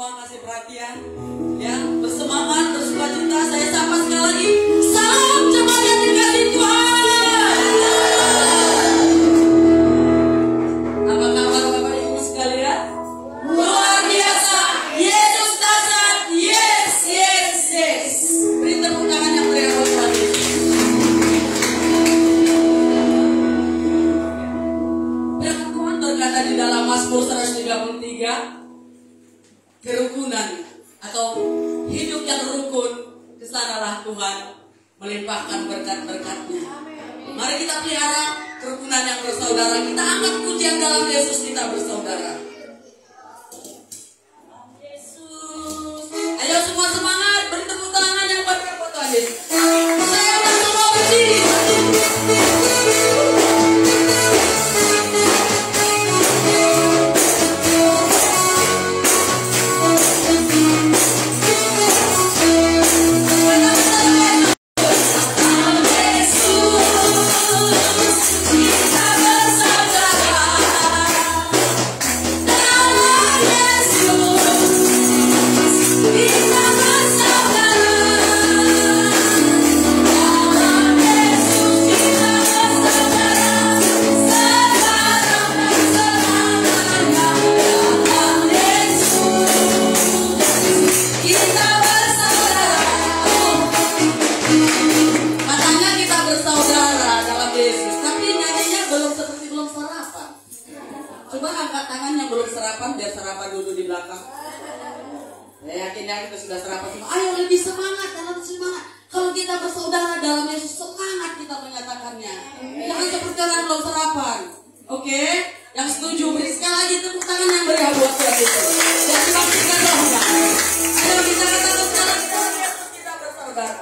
semua kasih perhatian, ya, bersemangat, bersukacita. Saya sapa sekali lagi. Salam jemaat yang dikasihi Tuhan. Apa kabar Bapak Ibu sekalian? Luar biasa. Yesus dahsyat. Yes, yes, yes. Beri tepuk tangan yang meriah buat Tuhan Yesus. Firman Tuhan berkata di dalam Mazmur 133, kerukunan atau hidup yang rukun, kesanalah Tuhan melimpahkan berkat-berkatnya. Mari kita pelihara kerukunan yang bersaudara. Kita angkat pujian dalam Yesus kita bersaudara. Yesus. Ayo semua semangat, beri tepuk tangan yang meriah buat Tuhan Yesus. Saya akan semua berdiri. Biar sarapan dulu di belakang. Saya yakin ya kita sudah sarapan semua. Ayo lebih semangat, dalam semangat. Kalau kita bersaudara dalam Yesus, semangat kita menyatakannya. Jangan seperti orang belum sarapan. Oke? Yang setuju beri sekali lagi tepuk tangan yang meriah buat Tuhan Yesus. Dan dibangkitkan rohnya. Ayo kita katakan sekarang kita bersaudara. Kita bersaudara.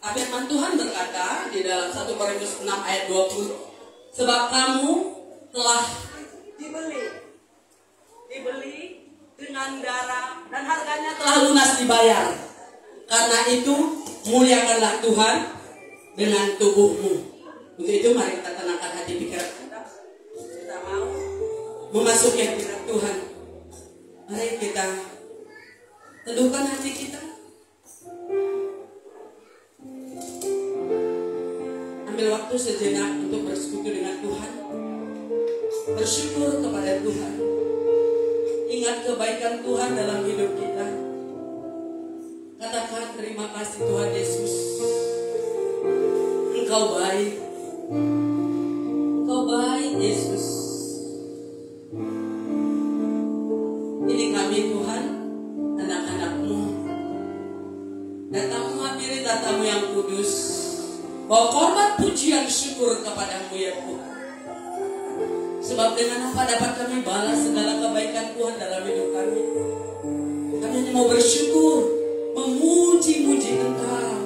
Firman Tuhan berkata di dalam 1 Korintus 6 ayat 20, sebab kamu telah dibeli dengan darah dan harganya telah lunas dibayar. Karena itu muliakanlah Tuhan dengan tubuhmu. Untuk itu mari kita tenangkan hati pikiran kita. Kita mau memasuki hadirat Tuhan. Mari kita teduhkan hati kita. Ambil waktu sejenak untuk bersekutu dengan Tuhan. Bersyukur kepada Tuhan. Ingat kebaikan Tuhan dalam hidup kita. Katakan terima kasih Tuhan Yesus. Engkau baik. Engkau baik Yesus. Ini kami Tuhan, anak-anak-Mu. Datang menghampiri tatamu yang kudus. Bawa korban pujian syukur kepadamu ya Tuhan. Sebab dengan apa dapat kami balas segala kebaikan Tuhan dalam hidup kami. Kami hanya mau bersyukur, memuji-muji Engkau,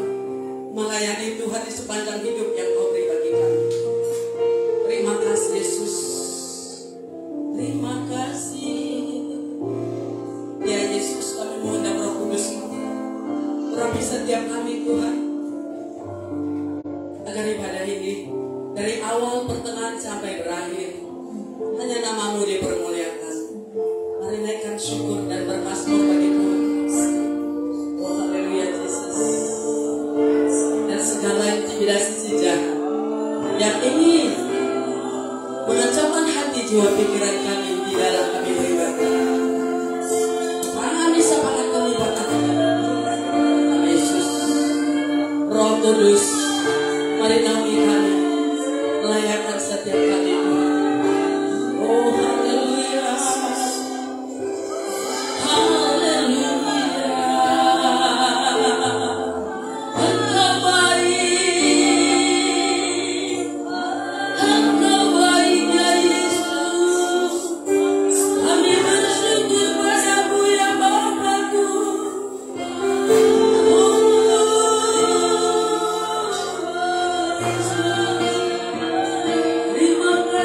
melayani Tuhan di sepanjang hidup yang Kau beri bagi kami. Terima kasih Yesus. Terima kasih. Ya Yesus, kami mohon dan Roh Kudus urapi setiap kami Tuhan. Agar ibadah ini dari awal pertengahan sampai berakhir hanya nama-Mu dipermuliakan. Mari naikkan syukur dan bermazmur bagi Tuhan. Oh haleluya Yesus. Dan segala intimidasi si jahat yang ingin mengacaukan hati jiwa pikiran kami di dalam kami beribadah, kami sapakan kelibatan Yesus. Roh Kudus, mari naungi kami, melayakan setiap kami Tuhan. Oh haleluya, haleluya. Engkau baik, Engkau baik ya Yesus. Kami bersyukur padamu ya Bapa-Ku. Terima kasih.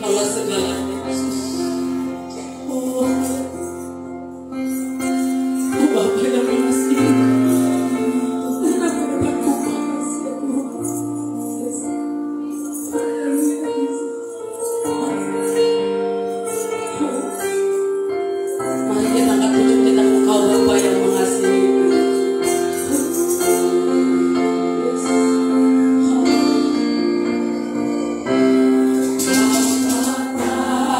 Allah segalanya, Yesus. Oh, Bapa yang mengasihi, kenapa aku makasih, mari kita angkat pucuk kita ke Engkau, Bapa yang mengasihi. Bapa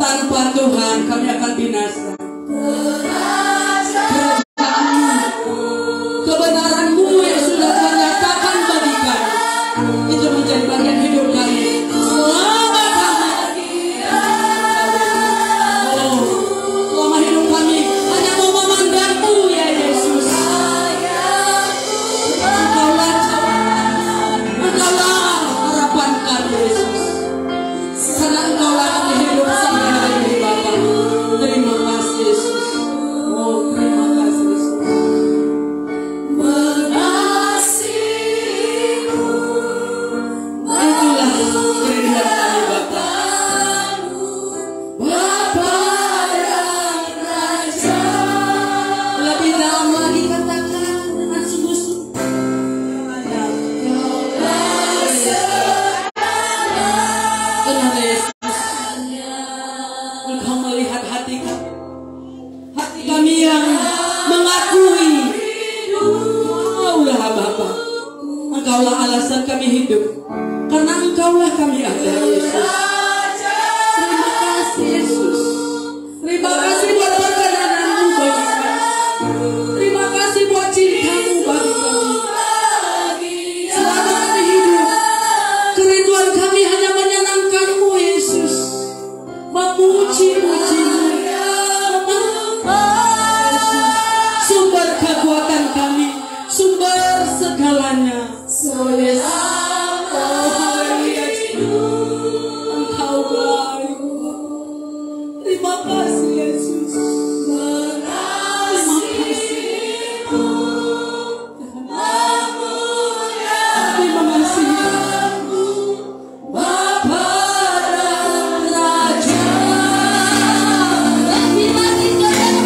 Tanpa Tuhan kami akan binasa. Kebenaran-Mu yang sudah Kau nyatakan bagi kami, itu menjadi bagian hidup kami. Selama kami, selama hidup kami hanya mau memandang-Mu ya Yesus. Engkaulah harapan kami Yesus. Karena Engkaulah kami hidup sampai hari ini Bapa. Terima kasih Yesus. Oh terima kasih Yesus. Engkaulah alasan kami hidup, karena Engkaulah kami ada Yesus. Terima kasih Yesus. Terima kasih buat perkenanan-Mu bagi kami. Terima kasih buat cinta-Mu bagi kami. Selama kami hidup, kerinduan kami hanya menyenangkan-Mu Yesus. Memuji-muji-Mu Yesus, sumber kekuatan kami, sumber segalanya. Oh yes, oh haleluya, Engkau baik. Terima kasih Yesus. Terima kasih. Terima kasih Bapa dan Raja. Lebih lagi kepada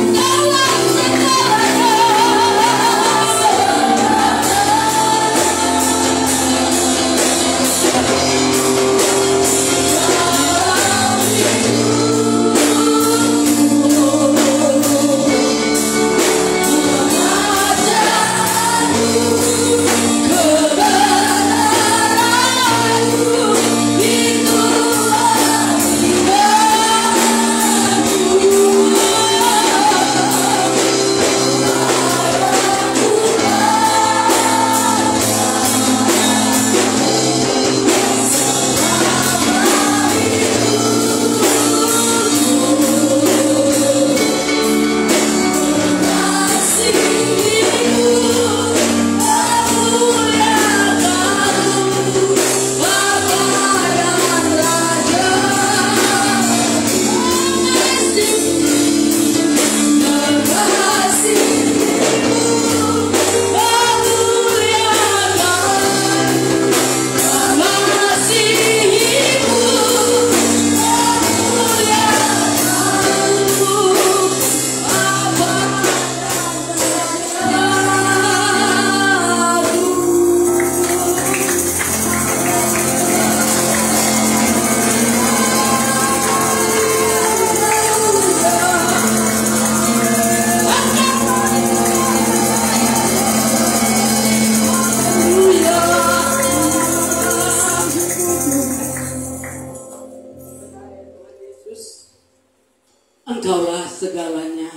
Engkaulah segalanya. Engkaulah segalanya.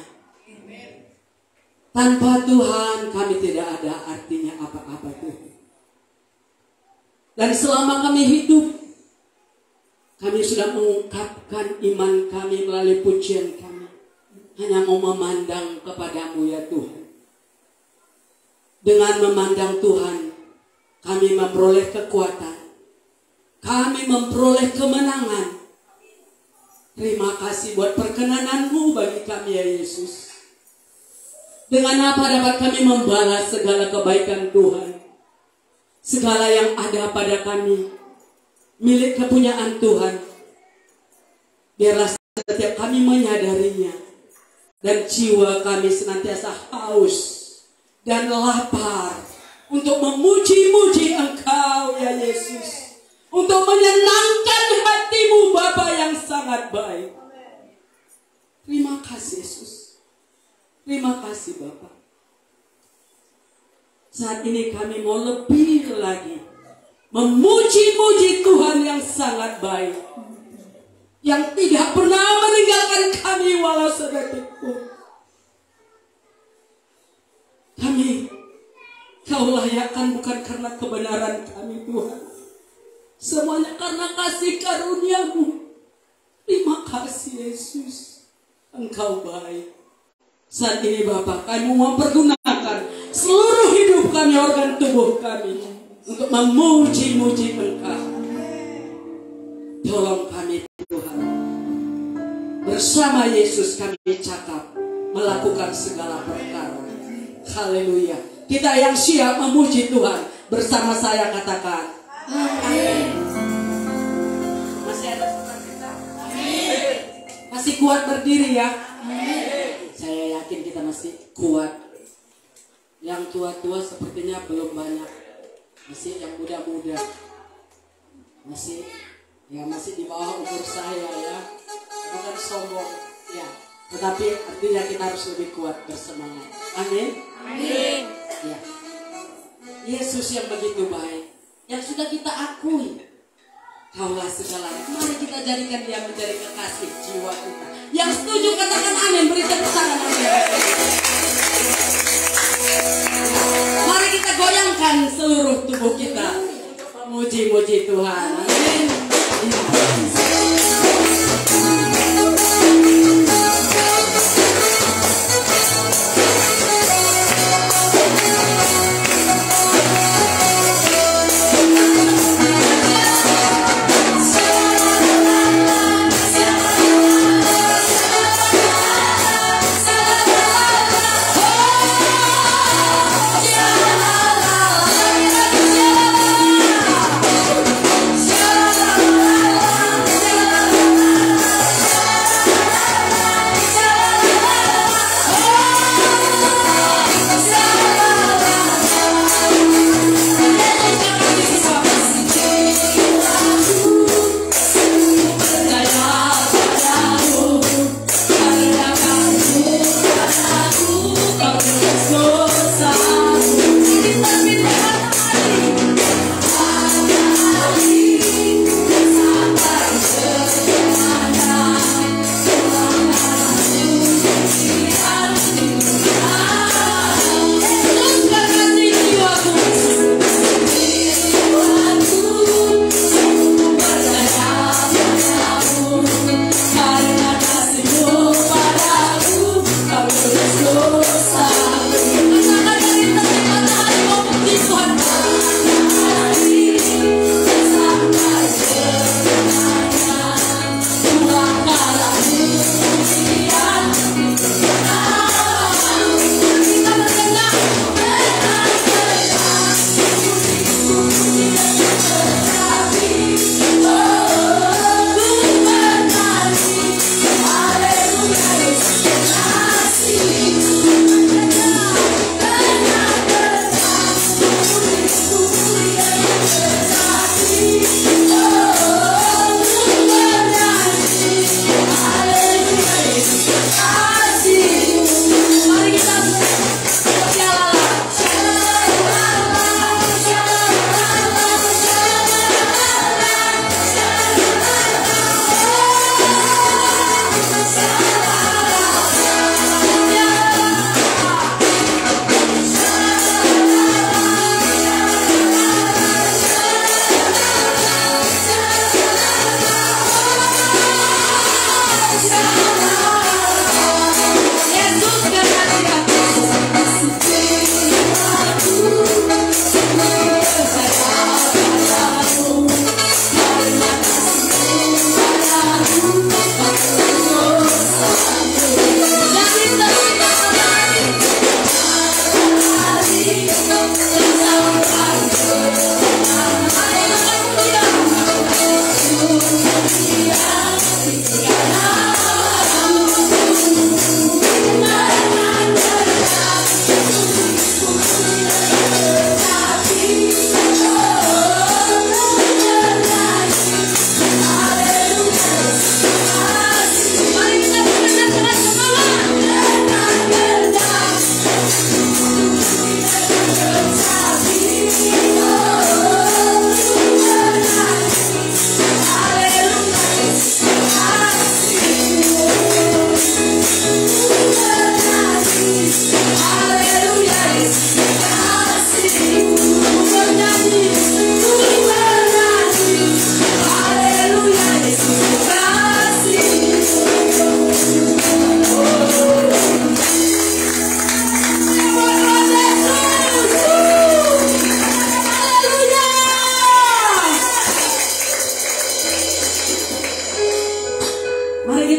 Tanpa Tuhan kami tidak ada artinya apa-apa Tuhan. Dan selama kami hidup, kami sudah mengungkapkan iman kami melalui pujian kami. Hanya mau memandang kepadamu ya Tuhan. Dengan memandang Tuhan, kami memperoleh kekuatan. Kami memperoleh kemenangan. Terima kasih buat perkenanan-Mu bagi kami ya Yesus. Dengan apa dapat kami membalas segala kebaikan Tuhan? Segala yang ada pada kami, milik kepunyaan Tuhan. Biarlah setiap kami menyadarinya. Dan jiwa kami senantiasa haus dan lapar untuk memuji-muji Engkau ya Yesus. Untuk menyenangkan hati-Mu Bapa yang sangat baik. Terima kasih Yesus. Terima kasih Bapa. Saat ini kami mau lebih lagi memuji-muji Tuhan yang sangat baik. yang tidak pernah meninggalkan kami walau sedetik pun. Kami Kau layakkan bukan karena kebenaran kami Tuhan, semuanya karena kasih karunia-Mu. Terima kasih Yesus, Engkau baik. Saat ini Bapa, kami mau mempergunakan seluruh hidup kami, organ tubuh kami, untuk memuji-muji Engkau. Tolong kami Tuhan, bersama Yesus kami cakap melakukan segala perkara. Haleluya. Kita yang siap memuji Tuhan, bersama saya katakan amin. Masih ada kita? Amin. Masih kuat berdiri ya? Amin. Saya yakin kita masih kuat. Yang tua-tua sepertinya belum banyak. Masih yang muda-muda. Masih di bawah umur saya ya. Bukan sombong ya. Tetapi artinya kita harus lebih kuat, bersemangat. Amin. Amin. Ya. Yesus yang begitu baik, yang sudah kita akui, Kaulah segalanya. Mari kita jadikan Dia menjadi kekasih jiwa kita. Yang setuju katakan amin, beri tepuk tangan amin. Mari kita goyangkan seluruh tubuh kita, memuji-muji Tuhan. Amin.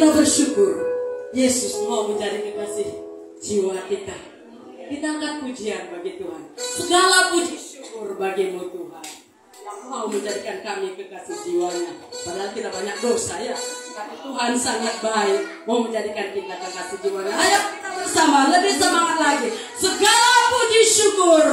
kita bersyukur. Yesus mau menjadi kekasih jiwa kita. Kita angkat pujian bagi Tuhan. Segala puji syukur bagimu Tuhan. Yang mau menjadikan kami kekasih jiwanya. Padahal kita banyak dosa ya. Tapi Tuhan sangat baik. Mau menjadikan kita kekasih jiwanya. Ayo kita bersama. Lebih semangat lagi. Segala puji syukur.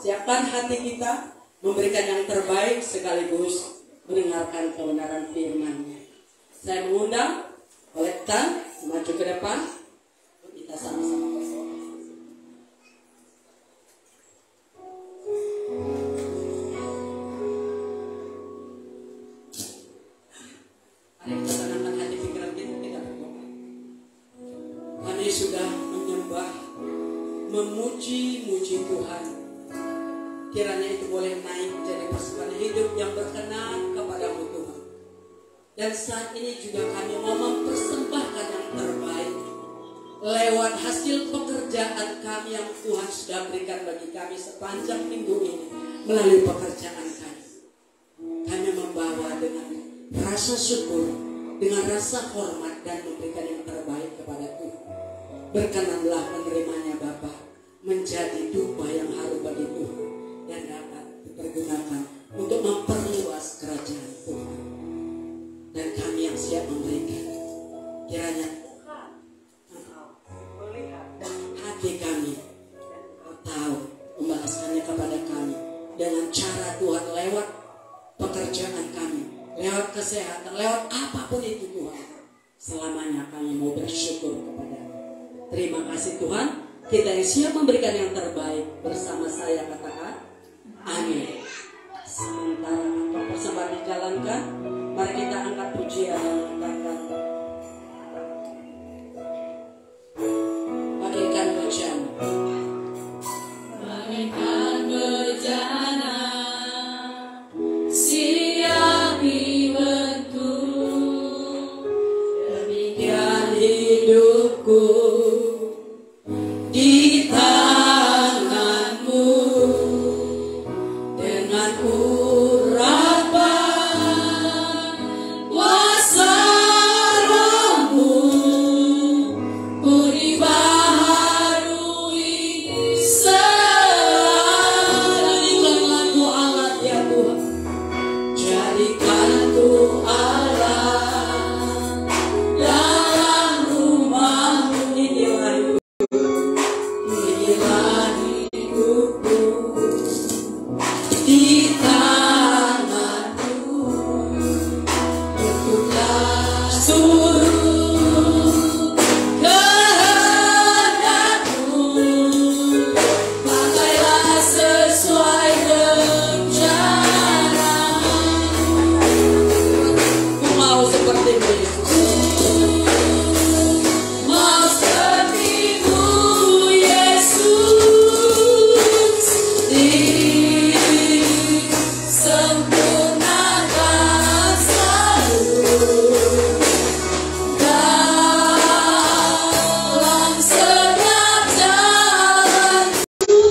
Siapkan hati kita, memberikan yang terbaik sekaligus mendengarkan kebenaran firman-Nya. Saya mengundang Kolektan maju ke depan, kita sama-sama bersorak. Mari kita tenangkan hati pikiran kita berdoa. Kami sudah menyembah, memuji-muji Tuhan. Kiranya itu boleh naik menjadi pasukan hidup yang berkenan kepadamu Tuhan. Dan saat ini juga kami mau mempersembahkan yang terbaik lewat hasil pekerjaan kami yang Tuhan sudah berikan bagi kami sepanjang minggu ini melalui pekerjaan kami. Kami membawa dengan rasa syukur, dengan rasa hormat dan memberikan yang terbaik kepada Tuhan. Berkenanlah menerimanya Bapa menjadi dupa yang harum bagi Tuhan dan dapat dipergunakan untuk memperluas kerajaan Tuhan. Dan kami yang siap memberikan, kiranya Tuhan Engkau kesehatan, lewat apapun itu Tuhan, selamanya kami mau bersyukur kepada-Mu. Terima kasih Tuhan, kita yang siap memberikan yang terbaik. Bersama saya katakan amin. Sementara untuk persembahan dijalankan, mari kita angkat pujian dan bagaikan bejana. Bagaikan bejana siap dibentuk, demikian hidupku di tangan-Mu. Dengan urapan kuasa Roh-Mu, ku dibaharui selalu. Jadikan Ku alat ya Tuhan, jadikan Ku alat dalam rumah-Mu. Inilah hidupku di tangan-Mu. Bentuklah seluruh kehendak-Mu, pakailah sesuai rencana. Ku mau seperti-Mu Yesus. Mau seperti-Mu Yesus, disempurnakan selalu dalam setiap jalanku,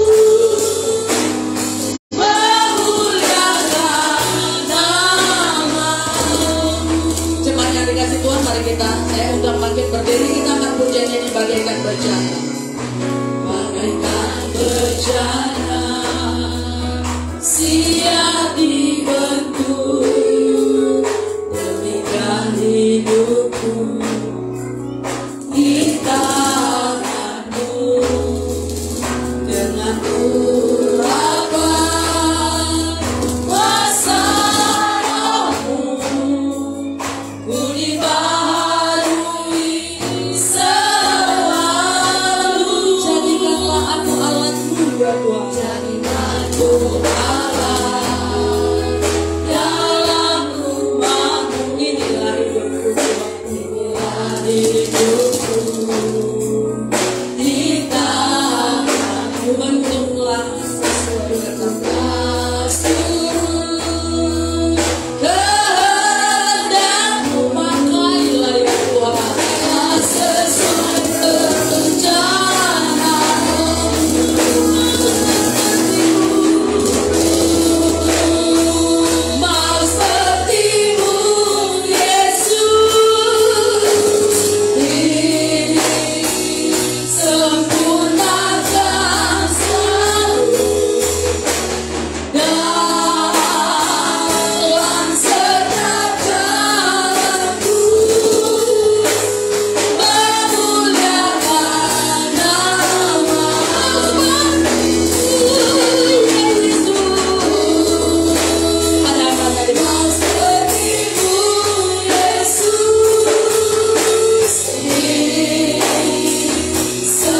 memuliakan nama-Mu. Jemaat yang dikasih Tuhan, mari saya undang bangkit berdiri, kita akan pujian ini bagaikan bejana. Bagaikan bejana siap dibentuk, demikian hidupku di tangan-Mu. Dengan urapan kuasa Roh-Mu, ku dibaharui selalu. Jadikanlah aku alat-Mu ya Tuhan. Jadikan Ku alat dalam rumah-Mu. Inilah hidupku Tuhan. Inilah hidupku di tangan-Mu. Bentuklah sesuai Bentuklah seluruh kehendak-Mu, pakailah ya Tuhan. pakailah sesuai rencana. Mau seperti-Mu Yesus, disempurnakan selalu dalam setiap jalanku, memuliakan nama-Mu. Ada apa tadi? Mau seperti-Mu Yesus,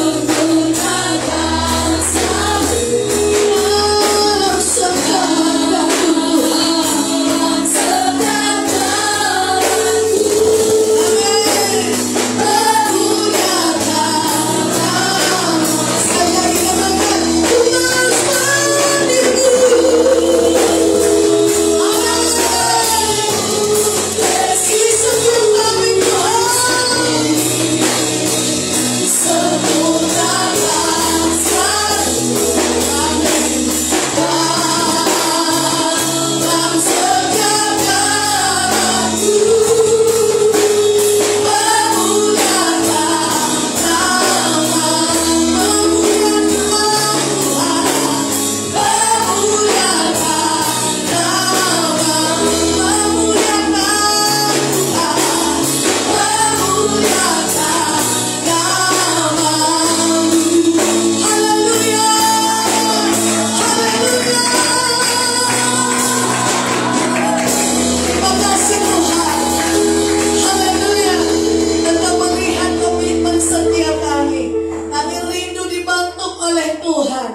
disempurnakan selalu dalam setiap jalanku, memuliakan Tuhan.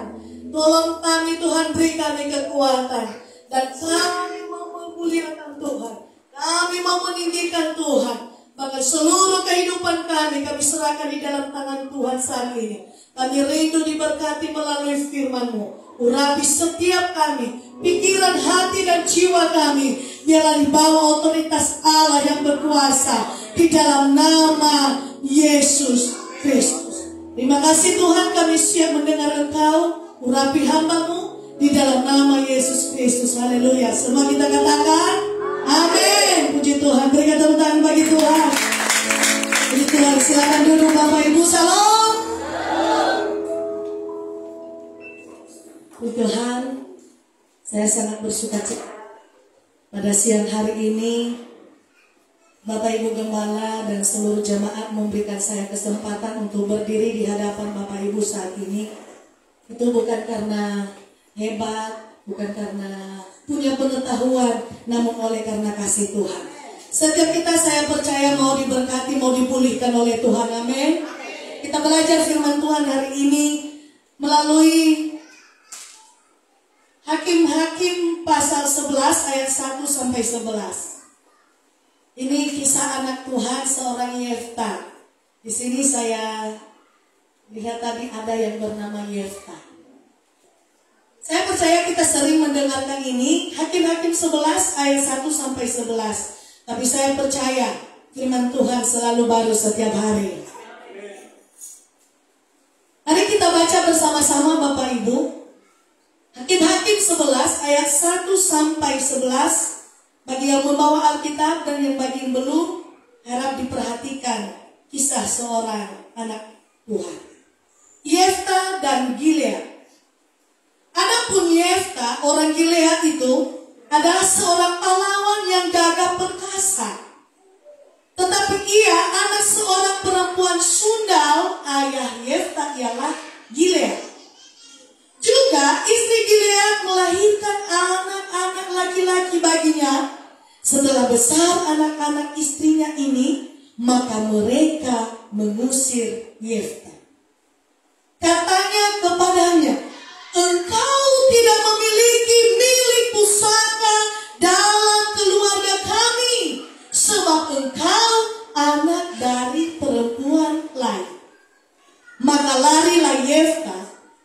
Tolong kami Tuhan, beri kami kekuatan. Dan kami mau memuliakan Tuhan. Kami mau meninggikan Tuhan. Maka seluruh kehidupan kami serahkan di dalam tangan Tuhan saat ini. Kami rindu diberkati melalui firman-Mu. Urapi setiap kami, pikiran, hati, dan jiwa kami. Biarlah dibawa otoritas Allah yang berkuasa di dalam nama Yesus Kristus. Terima kasih Tuhan, kami siap mendengar Engkau. Urapi hamba-Mu di dalam nama Yesus Kristus. Haleluya. Semua kita katakan amin. Puji Tuhan. Berikan tepuk tangan bagi Tuhan. Puji Tuhan. Silakan duduk Bapak Ibu. Salam. Puji Tuhan. Saya sangat bersuka cita pada siang hari ini. Bapak Ibu Gembala dan seluruh jemaat memberikan saya kesempatan untuk berdiri di hadapan Bapak Ibu saat ini. Itu bukan karena hebat, bukan karena punya pengetahuan, namun oleh karena kasih Tuhan. Setiap kita, saya percaya, mau diberkati, mau dipulihkan oleh Tuhan. Amin. Kita belajar firman Tuhan hari ini melalui Hakim-Hakim pasal 11 ayat 1 sampai 11. Ini kisah anak Tuhan seorang Yefta. Di sini saya lihat tadi ada yang bernama Yefta. Saya percaya kita sering mendengarkan ini, Hakim-Hakim 11 ayat 1 sampai 11. Tapi saya percaya firman Tuhan selalu baru setiap hari. Mari kita baca bersama-sama Bapak Ibu. Hakim-Hakim 11 ayat 1 sampai 11. Bagi yang membawa Alkitab dan yang bagi yang belum, harap diperhatikan kisah seorang anak Tuhan. Yefta dan Gilead. Adapun Yefta, orang Gilead itu adalah seorang pahlawan yang gagah perkasa. Tetapi ia anak seorang perempuan sundal. Ayah Yefta ialah Gilead. Juga istri Gilead melahirkan anak-anak laki-laki baginya. Setelah besar anak-anak istrinya ini, maka mereka mengusir Yefta. Katanya kepadanya, engkau tidak memiliki milik pusaka dalam keluarga kami, sebab engkau anak dari perempuan lain. Maka larilah Yefta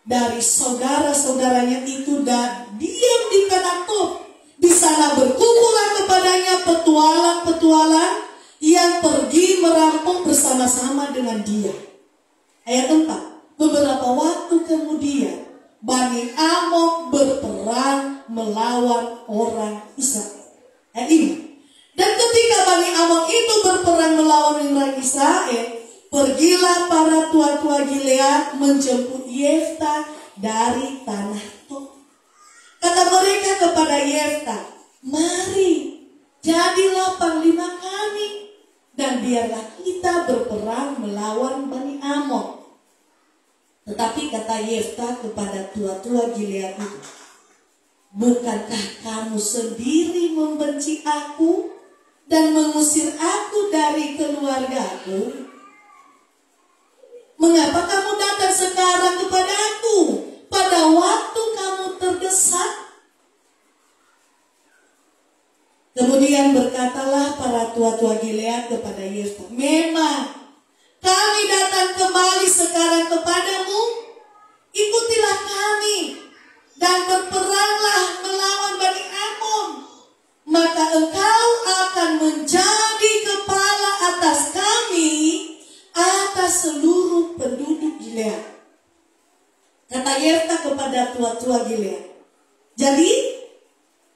dari saudara-saudaranya itu dan diam di Peratok. Di sana berkumpulan kepadanya petualang-petualang yang pergi merampok bersama-sama dengan dia. Ayat 4. Beberapa waktu kemudian Bani Amon berperang melawan orang Israel. Ayat 5. Dan ketika Bani Amon itu berperang melawan orang Israel, pergilah para tua-tua Gilead menjemput Yefta dari tanah Tob. Kata mereka kepada Yefta, mari, jadilah panglima kami, dan biarlah kita berperang melawan Bani Amon. Tetapi kata Yefta kepada tua-tua Gilead itu, bukankah kamu sendiri membenci aku dan mengusir aku dari keluargaku? Mengapa kamu datang sekarang kepada aku pada waktu kamu terdesak? Kemudian berkatalah para tua-tua Gilead kepada Yefta, memang kami datang kembali sekarang kepadamu, ikutilah kami dan berperanglah melawan Bani Amon, maka engkau akan menjadi kepala atas kami, atas seluruh penduduk Gilead. Kata Yefta kepada tua-tua Gilead, jadi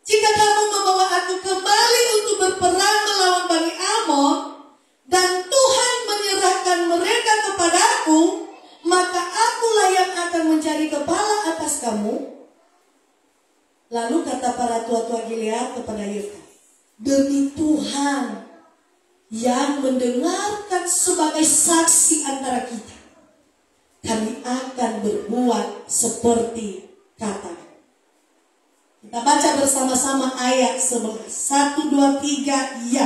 jika kamu membawa aku kembali untuk berperang melawan Bani Amon, dan Tuhan menyerahkan mereka kepadaku, maka akulah yang akan menjadi kepala atas kamu. Lalu kata para tua-tua Gilead kepada Yefta, demi Tuhan yang mendengarkan sebagai saksi antara kita, kami akan berbuat seperti katanya. Kita baca bersama-sama ayat 11. 1, 2, 3, ya.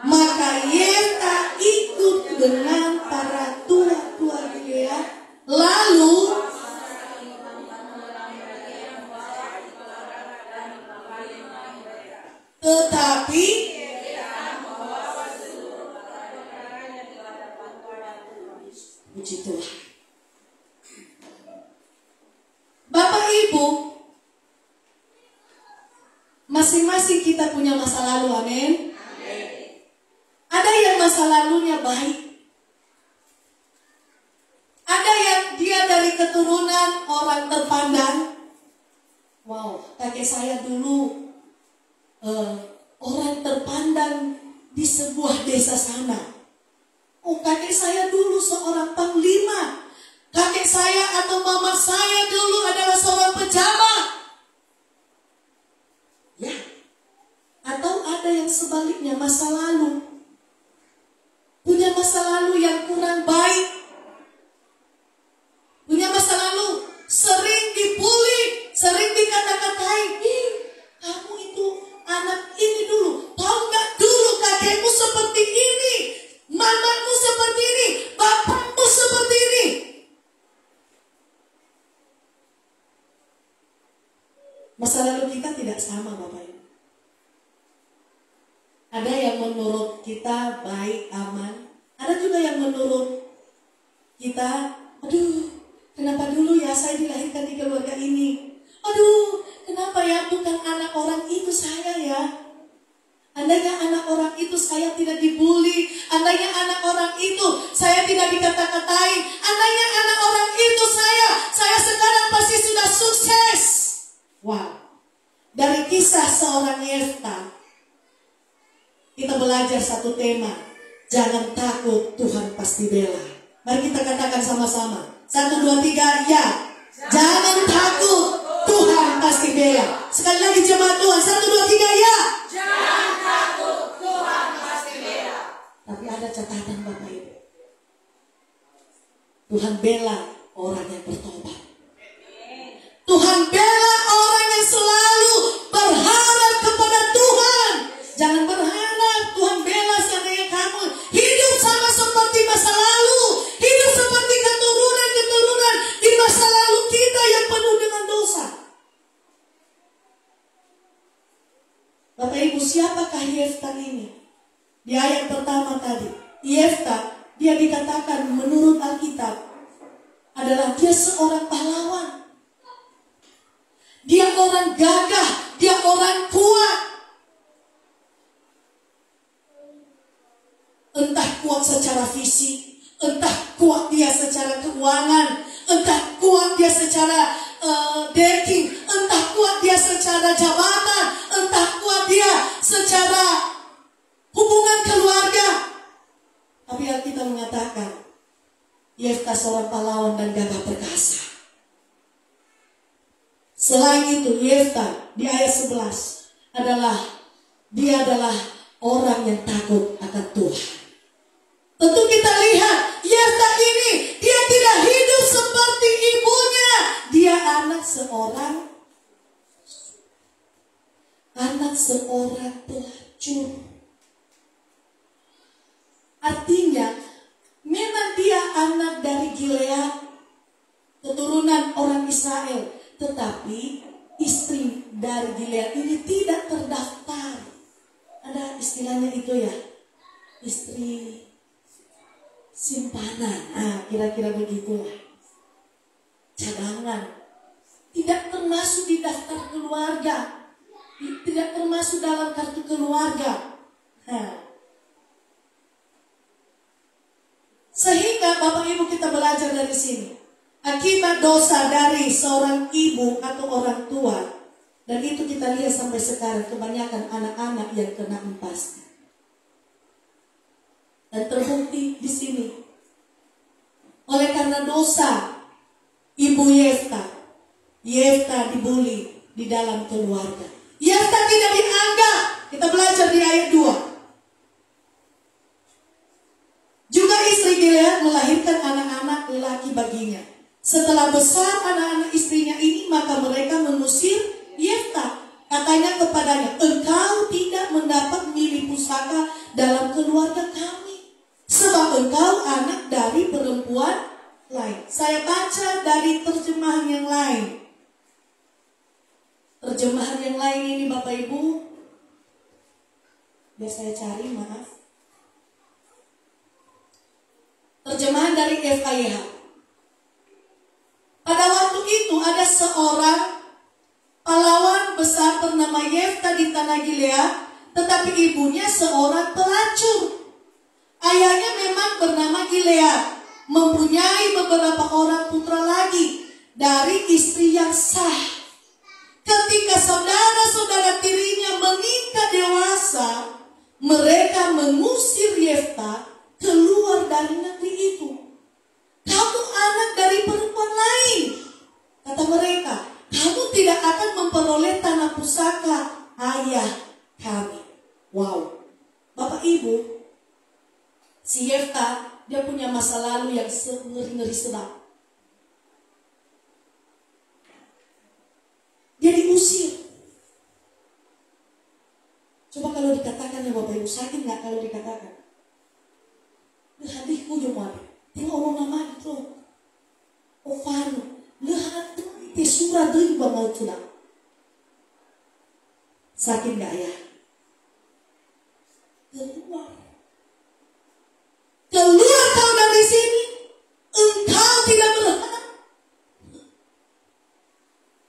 Maka Yefta ikut dengan para tua-tua Gilead, lalu Masing-masing kita punya masa lalu, amin. Ada yang masa lalunya baik. Ada yang dia dari keturunan orang terpandang. Wow, kakek saya dulu orang terpandang di sebuah desa sana. Oh, kakek saya dulu seorang panglima. Kakek saya atau mama saya dulu adalah seorang pejabat. Ya. Atau ada yang sebaliknya, masa lalu. Punya masa lalu yang kurang baik. Punya masa lalu sering dibully, sering dikata-katain. Kamu itu anak ini dulu. Tahu nggak dulu kakekmu seperti ini, mamamu seperti ini, bapakmu seperti ini. Masa lalu kita tidak sama, Bapak Ibu. Ada yang menurut kita baik, aman. Ada juga yang menurut kita, aduh, kenapa dulu ya saya dilahirkan di keluarga ini? Aduh, kenapa ya bukan anak orang itu saya ya? Andainya anak orang itu saya tidak dibully, andainya anak orang itu saya tidak dikata-katain, andainya anak orang itu saya sekarang pasti sudah sukses. Wow. Dari kisah seorang Yefta, kita belajar satu tema. Jangan takut, Tuhan pasti bela. Mari kita katakan sama-sama. 1, 2, 3, ya. Jangan takut, Tuhan pasti bela. Sekali lagi jemaat Tuhan. 1, 2, 3, ya. Jangan takut, Tuhan pasti bela. Tapi ada catatan Bapak Ibu. Tuhan bela orang yang bertobat. Tuhan bela orang yang selalu berharap kepada Tuhan. Jangan berharap Tuhan bela seandainya kamu hidup sama seperti masa lalu, hidup seperti keturunan-keturunan di masa lalu kita yang penuh dengan dosa. Bapak Ibu, siapakah Yefta ini? Di ayat pertama tadi, Yefta, dia dikatakan menurut Alkitab adalah dia seorang pahlawan. Dia orang gagah, dia orang kuat. Entah kuat secara fisik, entah kuat dia secara keuangan, entah kuat dia secara dating, entah kuat dia secara jabatan, entah kuat dia secara hubungan keluarga. Tapi Alkitab mengatakan, Yefta seorang pahlawan dan gagah perkasa. Selain itu, Yefta di ayat 11 dia adalah orang yang takut akan Tuhan. Tentu kita lihat Yefta ini dia tidak hidup seperti ibunya. Dia anak seorang pelacur. Artinya memang dia anak dari Gilead, keturunan orang Israel, tetapi istri dari Gilead ini tidak terdaftar. Ada istilahnya itu ya, istri simpanan. Kira-kira begitulah. Cadangan. Tidak termasuk di daftar keluarga. Tidak termasuk dalam kartu keluarga. Sehingga Bapak Ibu kita belajar dari sini. Akibat dosa dari seorang ibu atau orang tua, dan itu kita lihat sampai sekarang kebanyakan anak-anak yang kena empas. Dan terbukti di sini. Oleh karena dosa ibu Yefta dibully di dalam keluarga. Yefta tidak dianggap. Kita belajar di ayat 2. Juga istri Gilead melahirkan anak-anak lelaki baginya. Setelah besar anak-anak istrinya ini, maka mereka mengusir Yefta. Katanya kepadanya, engkau tidak mendapat milih pusaka dalam keluarga kami, sebab engkau anak dari perempuan lain. Saya baca dari terjemahan yang lain. Terjemahan yang lain ini Bapak Ibu, biar saya cari, maaf. Terjemahan dari FKYH. Pada waktu itu ada seorang pahlawan besar bernama Yefta di di tanah Gilead, tetapi ibunya seorang pelacur. Ayahnya memang bernama Gilead, mempunyai beberapa orang putra lagi dari istri yang sah. Ketika saudara-saudara tirinya menikah dewasa, mereka mengusir Yefta keluar dari negeri itu. Kamu anak dari perempuan lain, kata mereka. Kamu tidak akan memperoleh tanah pusaka ayah kami. Wow, Bapak Ibu, si Yefta dia punya masa lalu yang ngeri-ngeri sedap. Dia diusir. Coba kalau dikatakan ya Bapak Ibu, sakit nggak kalau dikatakan? Hati ku jom ada. Tengok orang nama itu. Ofano. Lihat itu surah dari bangal sudah. Sakit nggak ya? Keluar kau dari sini. Engkau tidak berhak.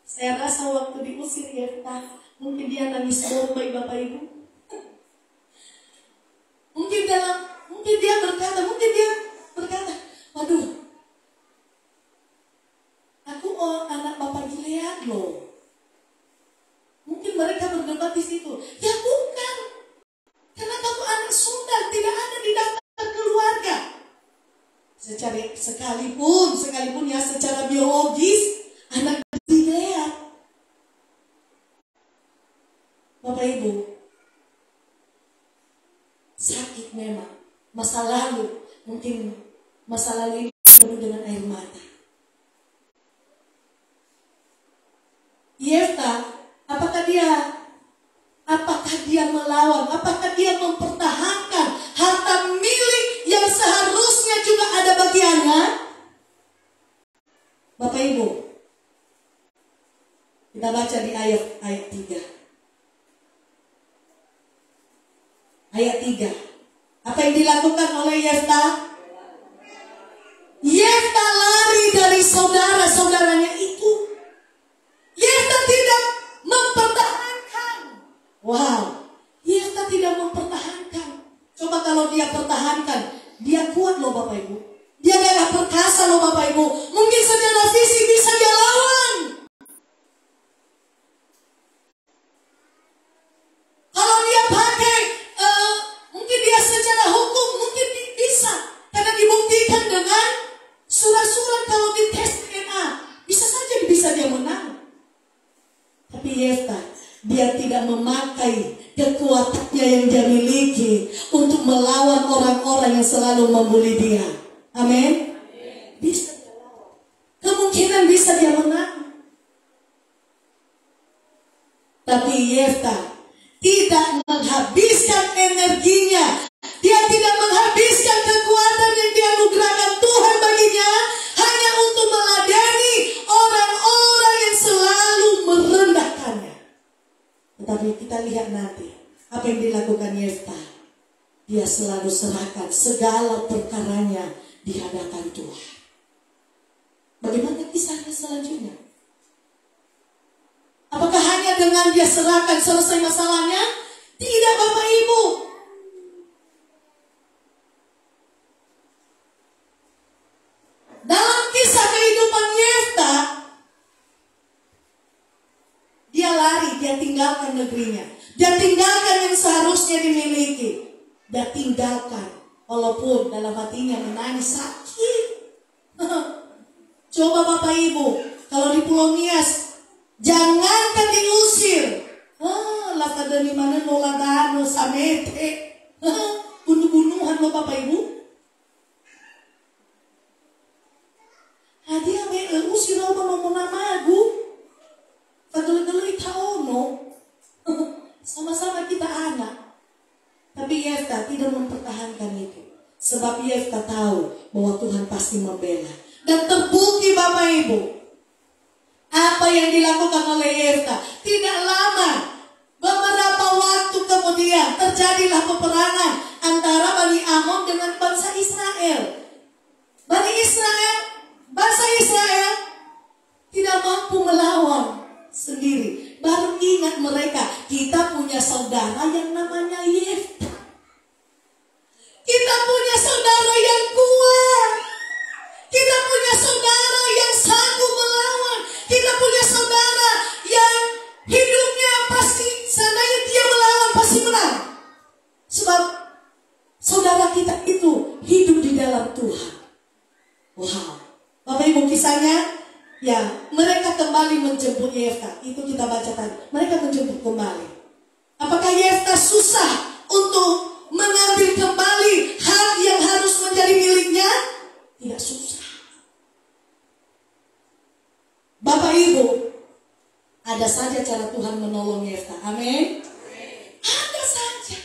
Saya rasa waktu diusir Yefta, mungkin dia nangis bombay Bapak Ibu. Mungkin dia berkata, waduh, aku anak Bapak Gilead loh. Mungkin mereka berdebat di situ. Ya bukan, karena kamu anak sultan, tidak ada di daftar keluarga. Sekalipun ya secara biologis anak Gilead. Bapak Ibu, sakit memang. Masa lalu, mungkin masa lalu ini penuh dengan air mata. Yefta, apakah dia melawan? Apakah dia mempertahankan harta milik yang seharusnya juga ada bagiannya? Bapak Ibu, kita baca di ayat 3. Ayat 3. Apa yang dilakukan oleh Yefta? Yefta lari dari saudara-saudaranya itu. Yefta tidak mempertahankan. Wow, Yefta tidak mempertahankan. Coba kalau dia pertahankan, dia kuat loh Bapak Ibu. Dia gagah perkasa loh Bapak Ibu. Mungkin secara fisik bisa dia lawan. Kalau dia pakai mungkin dia secara hukum mungkin bisa, karena dibuktikan dengan surat-surat. Kalau di tes DNA bisa dia menang. Tapi Yefta, dia tidak memakai kekuatannya yang dia miliki untuk melawan orang-orang yang selalu membuli dia. Amin. Bisa dia lawan. Kemungkinan bisa dia menang. Tapi Yefta tidak menghabiskan energinya. Dia tidak menghabiskan kekuatan yang dianugerahkan Tuhan baginya hanya untuk meladeni orang-orang yang selalu merendahkannya. Tetapi kita lihat nanti apa yang dilakukan Yefta. Dia selalu serahkan segala perkaranya di hadapan Tuhan. Bagaimana kisahnya selanjutnya? Apakah hanya dengan dia serahkan selesai masalahnya? Tidak Bapak Ibu. Dalam kisah kehidupan Yefta, dia lari, dia tinggalkan negerinya. Dia tinggalkan yang seharusnya dimiliki. Dia tinggalkan, walaupun dalam hatinya menangis sakit. Coba Bapak Ibu, kalau di Pulau Nias, jangankan diusir. Laka dari mana noladano samete. Bunuh-bunuhan loh Bapak Ibu. Dia usir orang mau namagu. Kagel-gel itaono. Sama-sama kita anak. Tapi Yefta tidak mempertahankan itu. Sebab Yefta tahu bahwa Tuhan pasti membela. Dan terbukti Bapak Ibu, apa yang dilakukan oleh Yefta. Tidak lama, beberapa waktu kemudian terjadilah peperangan antara Bani Amon dengan bangsa Israel. Bangsa Israel tidak mampu melawan sendiri. Baru ingat mereka, kita punya saudara yang namanya Yefta. Kita punya saudara yang kuat. Kita punya saudara yang sanggup melawan. Kita punya saudara yang hidupnya pasti, seandainya dia melawan pasti menang. Sebab saudara kita itu hidup di dalam Tuhan. Wow. Bapak Ibu, kisahnya, ya, mereka kembali menjemput Yefta. Itu kita baca tadi. Mereka menjemput kembali. Apakah Yefta susah untuk mengambil kembali hal yang harus menjadi miliknya? Tidak susah. Bapak Ibu, ada saja cara Tuhan menolong Yefta. Amin. Ada saja.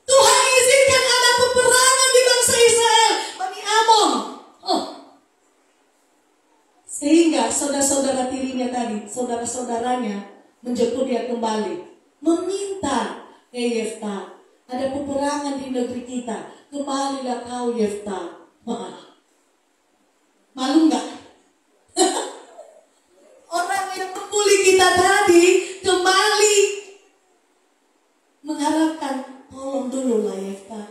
Tuhan izinkan ada peperangan di bangsa Israel, Bani Amon. Sehingga saudara-saudara tirinya tadi, saudara-saudaranya menjemput dia kembali, meminta, Yefta, ada peperangan di negeri kita, kembalilah kau Yefta. Malu nggak? Orang yang membuli kita tadi kembali mengharapkan, tolong dulu lah Yefta.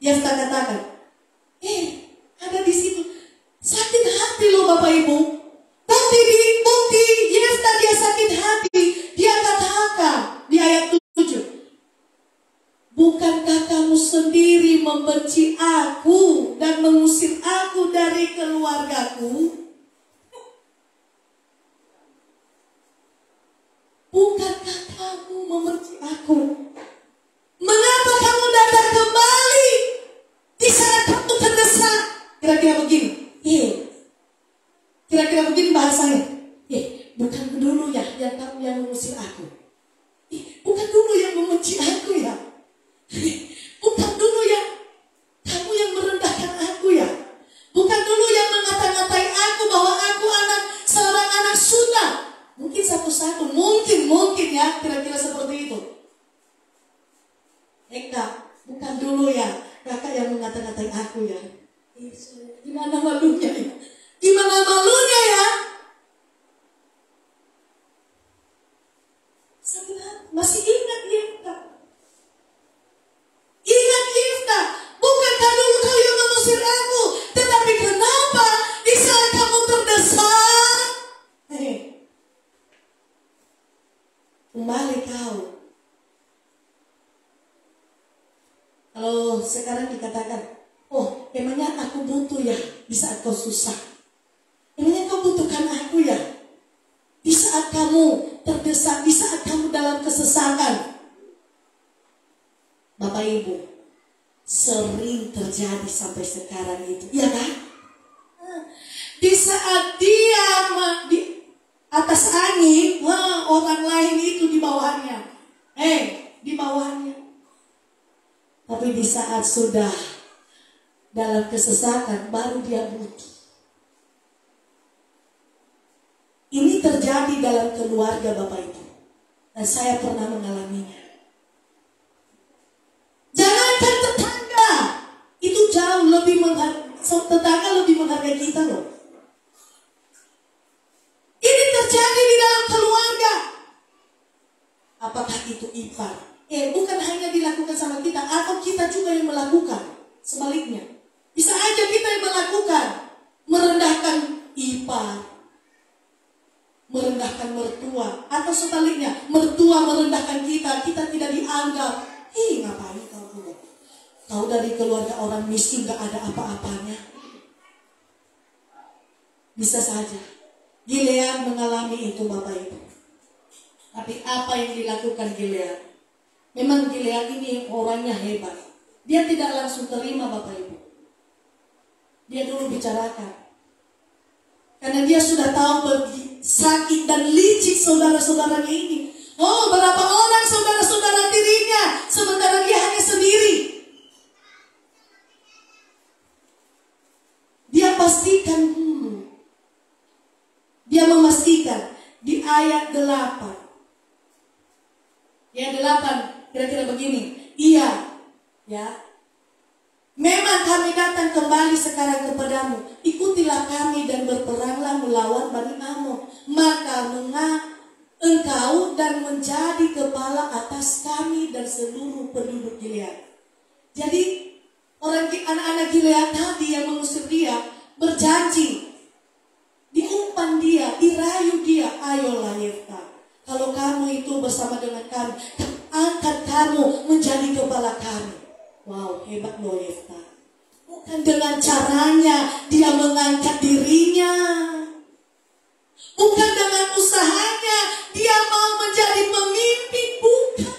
Yefta katakan, ada di situ. Sakit hati loh Bapak Ibu. Bukti Yefta dia sakit hati. Dia katakan di ayat 7. Bukankah kamu sendiri membenci aku dan mengusir aku dari keluargaku? Bukankah kamu membenci aku? Mengapa kamu datang kembali di saat kamu terdesak? Kira-kira begini. Kira-kira begini bahasanya. Bukan dulu ya yang kamu yang mengusir aku. Bukan dulu yang membenci aku ya. Bukan dulu ya kamu yang merendahkan aku ya. Bukan dulu yang mengata-ngatai aku bahwa aku seorang anak Sunda. Mungkin satu-satu, mungkin ya, kira-kira seperti itu. Enggak, bukan dulu ya kakak yang mengata-ngatai aku ya. Gimana malunya ya? Gimana malunya ya? Masih ingat Yefta? Ingat Yefta? Bukankah dulu kau yang mengusir aku? Tetapi kenapa di saat kamu terdesak? Kembali kau. Kalau sekarang dikatakan, emangnya aku butuh ya di saat kau susah? Emangnya kau butuhkan aku ya di saat kamu terdesak, di saat kamu dalam kesesakan? Bapak Ibu, sering terjadi sampai sekarang itu, ya kan? Di saat dia di atas angin, orang lain itu di bawahnya. Di bawahnya. Tapi di saat sudah dalam kesesakan, baru dia butuh. Ini terjadi dalam keluarga Bapak Ibu. Dan saya pernah mengalaminya. Jangankan tetangga, itu jauh lebih tetangga lebih menghargai kita loh. Ini terjadi di dalam keluarga. Apakah itu ipar? Bukan hanya dilakukan sama kita, atau kita juga yang melakukan. Sebaliknya, bisa aja kita yang melakukan, merendahkan ipar, merendahkan mertua, atau sebaliknya, mertua merendahkan kita, kita tidak dianggap. Ngapain kau? Kau dari keluarga orang miskin gak ada apa-apanya. Bisa saja Gilead mengalami itu Bapak Ibu. Tapi apa yang dilakukan Gilead? Memang Gilead ini orangnya hebat. Dia tidak langsung terima Bapak Ibu. Dia dulu bicarakan. Karena dia sudah tahu sakit dan licik saudara-saudaranya ini. Berapa orang saudara-saudara dirinya, sementara dia hanya sendiri. Dia pastikan Dia memastikan di ayat 8. Ayat 8 kira-kira begini. Iya, ya. Memang kami datang kembali sekarang kepadamu. Ikutilah kami dan berperanglah melawan Bani Amon. Maka engkau dan menjadi kepala atas kami dan seluruh penduduk Gilead. Jadi anak-anak Gilead tadi yang mengusir dia berjanji, diumpan dia, dirayu dia, ayolah Yefta, kalau kamu itu bersama dengan kami, angkat kamu menjadi kepala kami. Wow, hebat loh Yefta. Bukan dengan caranya dia mengangkat dirinya, bukan dengan usahanya dia mau menjadi pemimpin, bukan.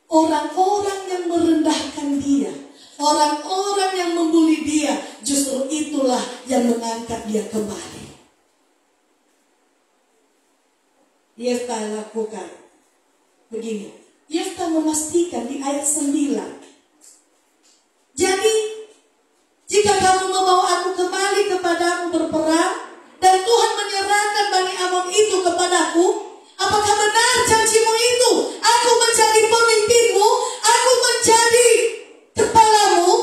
Orang-orang yang merendahkan dia, orang-orang yang membuli dia, justru itulah yang mengangkat dia kembali. Yefta lakukan begini. Yefta memastikan di ayat 9. Jadi, jika kamu membawa aku kembali kepadamu berperang, dan Tuhan menyerahkan Bani Amon itu kepadaku, apakah benar janjimu itu? Aku menjadi pemimpinmu, aku menjadi kepalamu.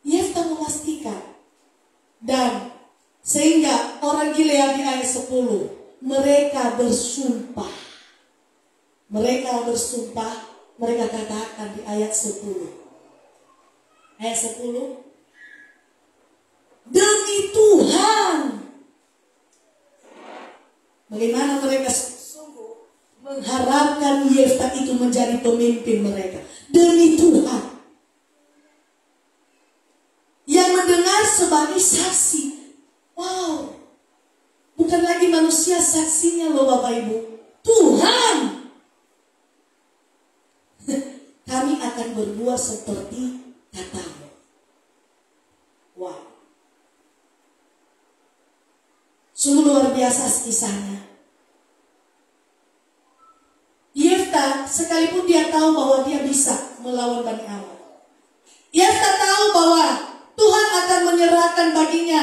Yefta memastikan. Dan sehingga orang Gilead di ayat 10, mereka bersumpah. Mereka bersumpah, mereka katakan di ayat 10. Ayat 10. Demi Tuhan. Bagaimana mereka sungguh mengharapkan Yefta itu menjadi pemimpin mereka. Demi Tuhan. Yang mendengar sebagai saksi. Wow. Bukan lagi manusia saksinya loh Bapak Ibu. Tuhan. Kami akan berbuat seperti katamu. Wow. Sungguh luar biasa kisahnya. Yefta sekalipun dia tahu bahwa dia bisa melawan Bani Amon. Yefta tahu bahwa Tuhan akan menyerahkan baginya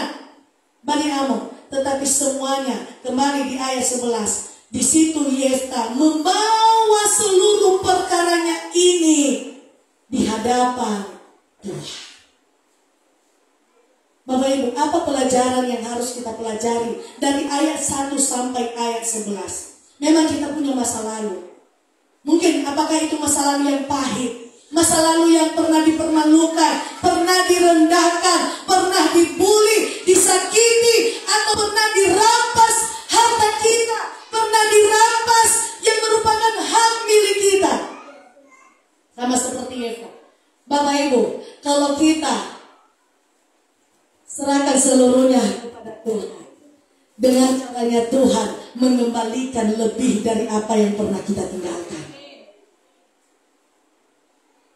Bani Amon. Tetapi semuanya kembali di ayat 11. Di situ Yefta membawa seluruh perkaranya ini di hadapan Tuhan. Bapak Ibu, apa pelajaran yang harus kita pelajari dari ayat 1 sampai ayat 11? Memang kita punya masa lalu. Mungkin apakah itu masa lalu yang pahit, masa lalu yang pernah dipermalukan, pernah direndahkan, pernah dibully, disakiti, atau pernah dirampas harta kita, pernah dirampas yang merupakan hak milik kita. Sama seperti Yefta. Bapak Ibu, kalau kita serahkan seluruhnya kepada Tuhan, dengan caranya Tuhan mengembalikan lebih dari apa yang pernah kita tinggalkan.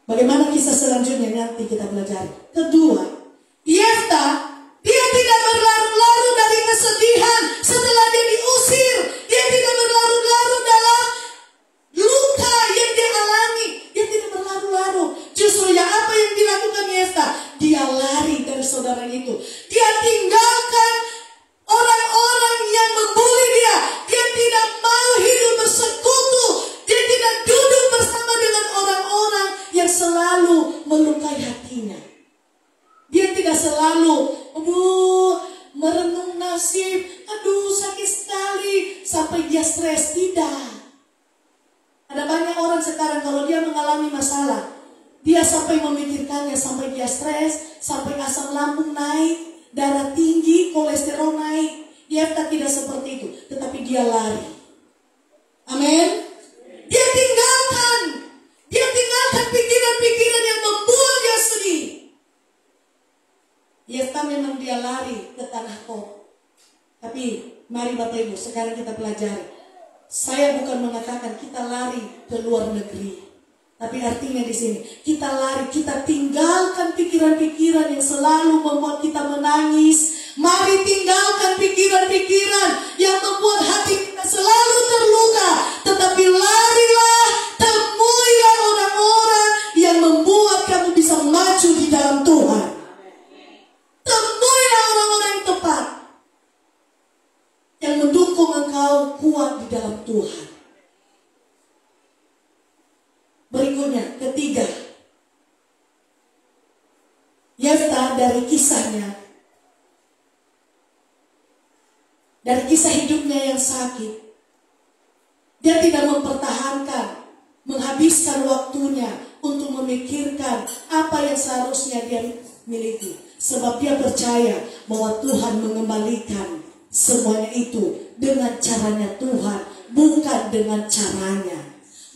Bagaimana kisah selanjutnya nanti kita pelajari. Kedua, Yefta, dia tidak berlarut-larut dari kesedihan setelah dia diusir. Dia tidak berlarut-larut dalam luka yang dia alami. Dia tidak berlarut-larut. Justru ya apa yang dilakukan Yefta? Dia lari dari saudaranya itu. Dia tinggalkan orang-orang yang membuli dia. Dia tidak mau hidup bersekutu. Dia tidak duduk bersama dengan orang-orang yang selalu melukai hatinya. Dia tidak selalu, merenung nasib, sakit sekali, sampai dia stres. Tidak. Ada banyak orang sekarang kalau dia mengalami masalah, dia sampai memikirkannya, sampai dia stres, sampai asam lambung naik, darah tinggi, kolesterol naik. Dia tidak seperti itu, tetapi dia lari. Amin. Dia tinggalkan pikiran-pikiran yang membuat dia sedih. Yefta memang dia lari ke tanah Tob. Tapi mari Bapak Ibu, sekarang kita pelajari. Saya bukan mengatakan kita lari ke luar negeri, tapi artinya di sini kita lari, kita tinggalkan pikiran-pikiran yang selalu membuat kita menangis. Mari tinggalkan pikiran-pikiran yang membuat hati kita selalu terluka. Tetapi larilah, temuilah orang-orang yang membuat kamu bisa maju di dalam Tuhan. Temuilah orang-orang yang tepat, yang mendukung engkau kuat di dalam Tuhan. Berikutnya, ketiga, Yefta dari kisahnya dari kisah hidupnya yang sakit. Dia tidak mempertahankan, menghabiskan waktunya untuk memikirkan apa yang seharusnya dia miliki. Sebab dia percaya bahwa Tuhan mengembalikan semuanya itu dengan caranya Tuhan, bukan dengan caranya.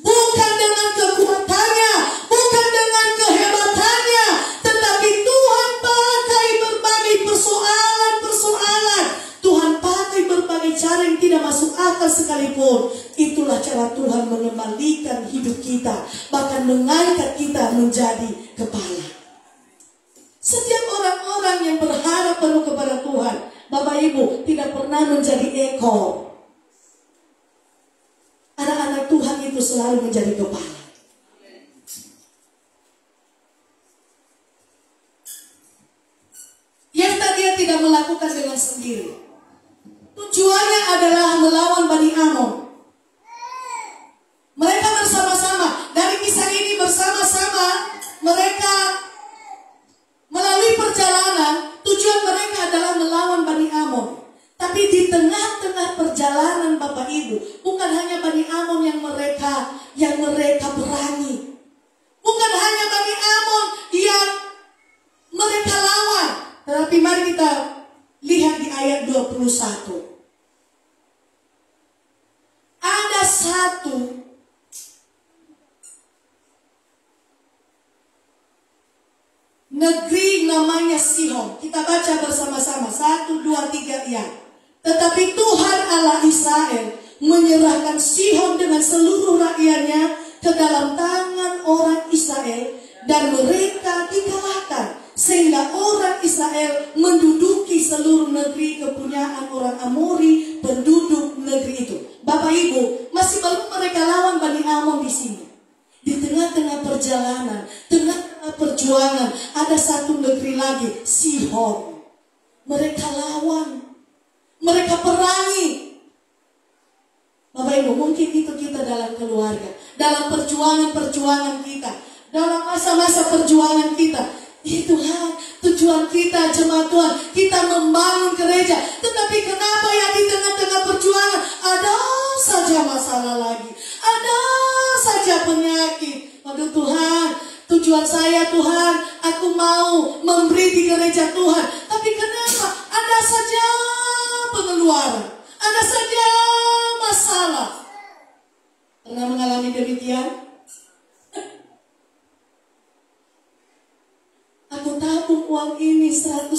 Bukan dengan kekuatannya, bukan dengan kehebatannya, tetapi Tuhan pakai berbagai persoalan-persoalan. Tuhan pakai berbagai cara yang tidak masuk akal sekalipun. Itulah cara Tuhan mengembalikan hidup kita, bahkan mengangkat kita menjadi kepala. Setiap orang-orang yang berharap penuh kepada Tuhan, Bapak Ibu, tidak pernah menjadi ekor. Anak-anak Tuhan itu selalu menjadi kepala. Yefta dia tidak melakukan dengan sendiri. Tujuannya adalah melawan Bani Amon. Mereka bersama-sama. Dari kisah ini bersama-sama mereka melalui perjalanan. Tujuan mereka adalah melawan Bani Amon. Tapi di tengah-tengah perjalanan Bapak Ibu, bukan hanya Bani Amon yang mereka perangi. Bukan hanya Bani Amon yang mereka lawan. Tetapi mari kita lihat di ayat 21. Ada satu negeri namanya Sihon. Kita baca bersama-sama. 1, 2, 3 ya. Tetapi Tuhan Allah Israel menyerahkan Sihon dengan seluruh rakyatnya ke dalam tangan orang Israel, dan mereka dikalahkan sehingga orang Israel menduduki seluruh negeri kepunyaan orang Amori, penduduk negeri itu. Bapak Ibu, masih belum mereka lawan Bani Amon di sini. Di tengah-tengah perjalanan, tengah-tengah perjuangan, ada satu negeri lagi, Sihon. Mereka lawan. Mereka perangi. Bapak Ibu, mungkin itu kita dalam keluarga, dalam perjuangan-perjuangan kita, dalam masa-masa perjuangan kita. Tuhan, tujuan kita jemaat Tuhan, kita membangun gereja. Tetapi kenapa ya di tengah-tengah perjuangan ada saja masalah lagi, ada saja penyakit. Waduh Tuhan, tujuan saya Tuhan, aku mau memberi di gereja Tuhan. Tapi kenapa ada saja pengeluaran, ada saja masalah. Pernah mengalami demikian? Aku tabung uang ini 100.000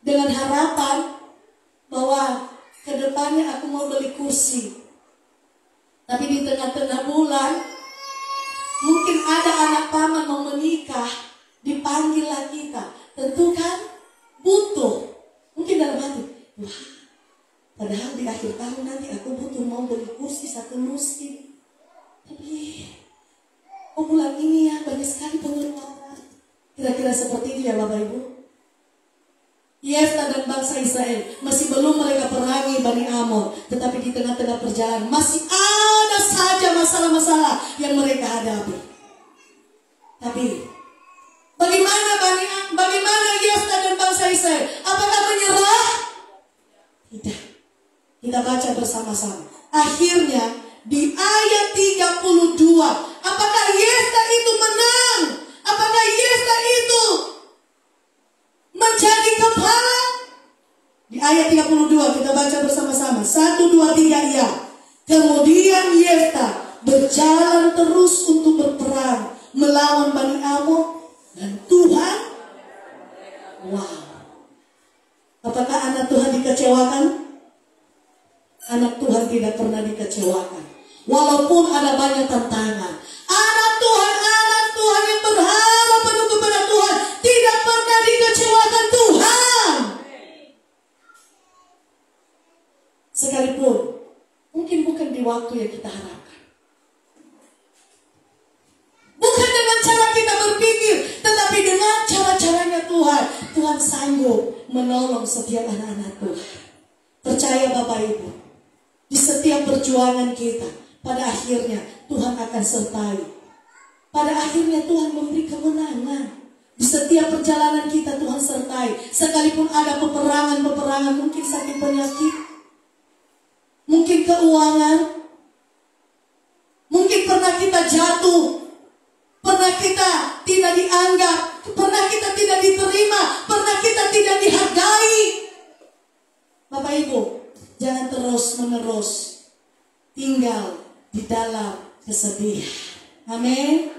dengan harapan bahwa kedepannya aku mau beli kursi. Tapi di tengah-tengah bulan mungkin ada anak paman mau menikah, dipanggillah kita. Tentu kan butuh. Mungkin dalam hati, wah, padahal di akhir tahun nanti aku butuh mau beli kursi 1 musim. Tapi bulan ini ya banyak sekali pengeluaran. Kira-kira seperti itu ya Bapak Ibu. Yefta dan bangsa Israel masih belum mereka perangi Bani Amon, tetapi di tengah-tengah perjalanan masih ada saja masalah-masalah yang mereka hadapi. Tapi bagaimana Yefta dan bangsa Israel? Apakah menyerah? Tidak. Kita baca bersama-sama. Akhirnya di ayat 32, apakah Yefta itu menang? Apakah Yefta itu menjadi kepala? Di ayat 32 kita baca bersama-sama. 1, 2, 3 ya. Kemudian Yefta berjalan terus untuk berperang melawan Bani Amon, dan Tuhan, wow. Apakah anak Tuhan dikecewakan? Anak Tuhan tidak pernah dikecewakan. Walaupun ada banyak tantangan. Anak Tuhan yang berharap penuh kepada Tuhan tidak pernah dikecewakan Tuhan. Sekalipun mungkin bukan di waktu yang kita harapkan, bukan dengan cara kita berpikir, tetapi dengan cara-caranya Tuhan. Tuhan sanggup menolong setiap anak-anak Tuhan. Percaya Bapak Ibu, di setiap perjuangan kita, pada akhirnya Tuhan akan sertai. Pada akhirnya Tuhan memberi kemenangan. Di setiap perjalanan kita Tuhan sertai. disertai. Sekalipun ada peperangan, mungkin sakit penyakit, mungkin keuangan, mungkin pernah kita jatuh, pernah kita tidak dianggap, pernah kita tidak diterima, pernah kita tidak dihargai. Bapak Ibu, jangan terus-menerus tinggal di dalam kesedihan. Amin.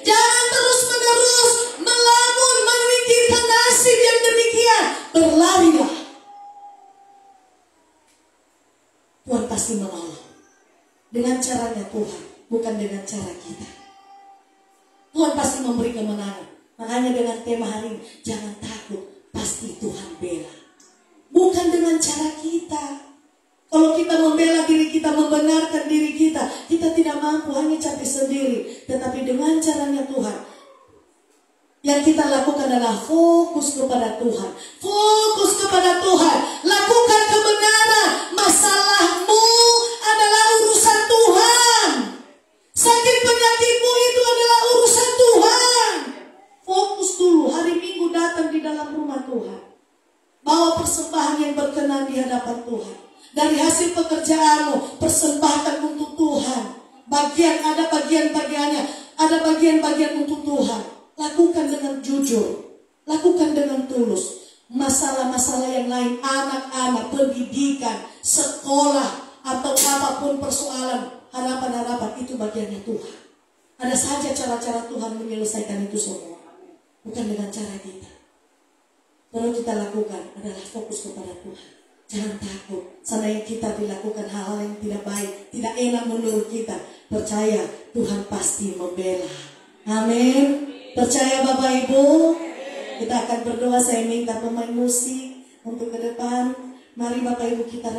Jangan terus-menerus melamun memikirkan nasib yang demikian. Berlarilah. Tuhan pasti menolong. Dengan caranya Tuhan, bukan dengan cara kita. Tuhan pasti memberi kemenangan. Makanya dengan tema hari ini, jangan takut, pasti Tuhan bela. Bukan dengan cara kita. Kalau kita membela diri kita, membenarkan diri kita, kita tidak mampu, hanya capek sendiri. Tetapi dengan caranya Tuhan, yang kita lakukan adalah fokus kepada Tuhan. Fokus kepada Tuhan. Lakukan kebenaran. Masalahmu adalah urusan Tuhan. Sakit penyakitmu itu adalah urusan Tuhan. Fokus dulu. Hari Minggu datang di dalam rumah Tuhan. Bawa persembahan yang berkenan di hadapan Tuhan. Dari hasil pekerjaanmu, persembahkan untuk Tuhan. Ada bagian-bagiannya, ada bagian-bagian untuk Tuhan. Lakukan dengan jujur, lakukan dengan tulus. Masalah-masalah yang lain, anak-anak, pendidikan, sekolah, atau apapun persoalan, harapan-harapan, itu bagiannya Tuhan. Ada saja cara-cara Tuhan menyelesaikan itu semua. Bukan dengan cara kita. Kalau kita lakukan adalah fokus kepada Tuhan. Jangan takut. Seandainya kita dilakukan hal-hal yang tidak baik, tidak enak menurut kita, percaya Tuhan pasti membela. Amin. Percaya Bapak Ibu. Kita akan berdoa. Saya minta pemain musik untuk ke depan. Mari Bapak Ibu kita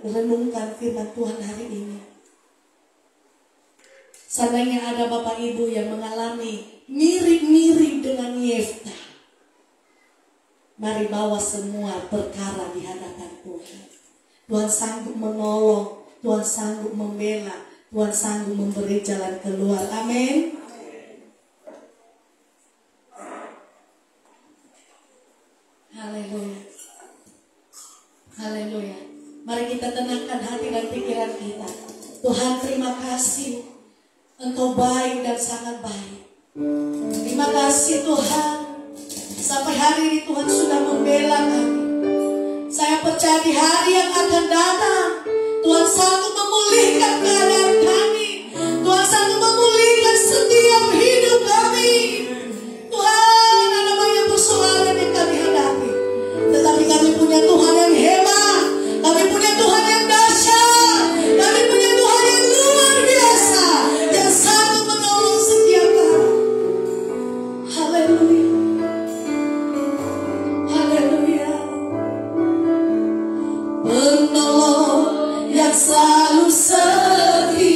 renungkan firman Tuhan hari ini. Seandainya ada Bapak Ibu yang mengalami mirip-mirip dengan Yeftah, mari bawa semua perkara di hadapan Tuhan. Tuhan sanggup menolong, Tuhan sanggup membela, Tuhan sanggup memberi jalan keluar. Amin. Haleluya. Haleluya. Mari kita tenangkan hati dan pikiran kita. Tuhan, terima kasih. Engkau baik dan sangat baik. Terima kasih Tuhan. Sampai hari ini Tuhan sudah membela kami. Saya percaya di hari yang akan datang, Tuhan sanggup memulihkan keadaan kami. Tuhan sanggup memulihkan setiap hidup kami. Tuhan, ada banyak persoalan yang kami hadapi, tetapi kami punya Tuhan yang hebat. Kami punya Tuhan yang dahsyat. Kami punya Tuhan yang luar biasa, yang sanggup menolong setiap kami. Haleluya. Penolong yang selalu setia.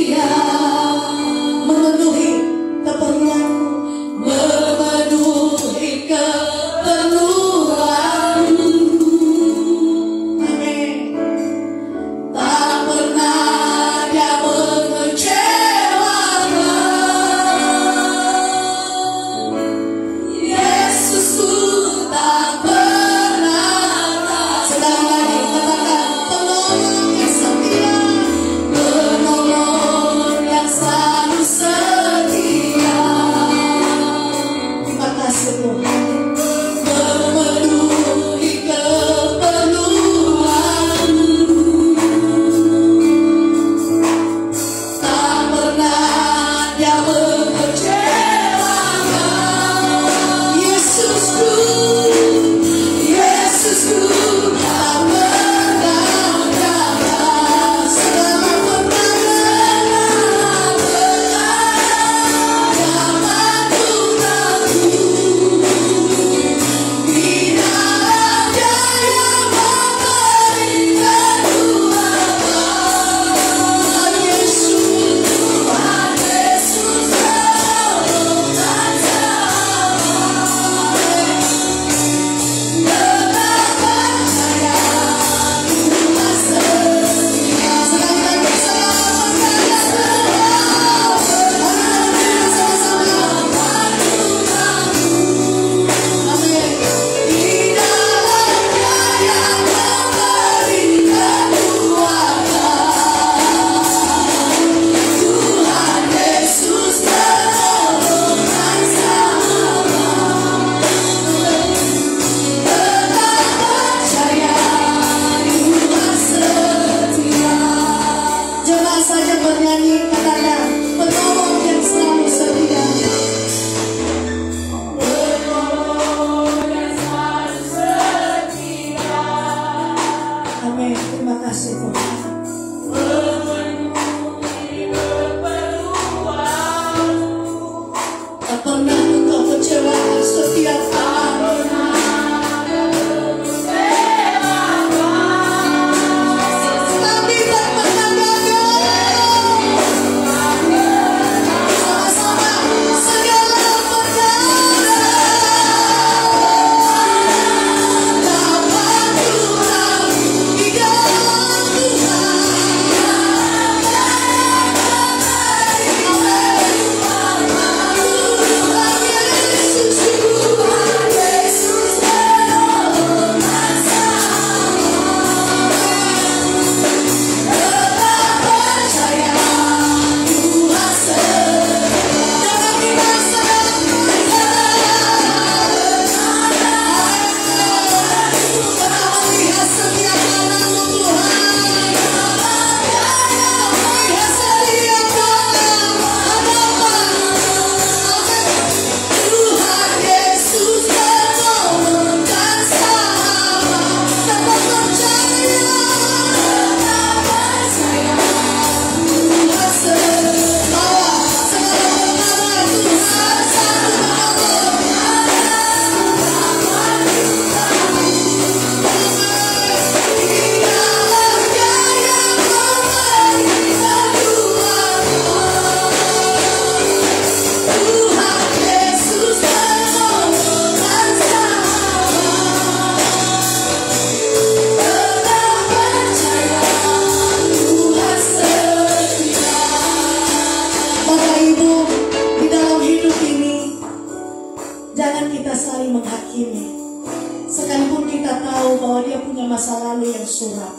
Sekalipun kita tahu bahwa dia punya masa lalu yang suram,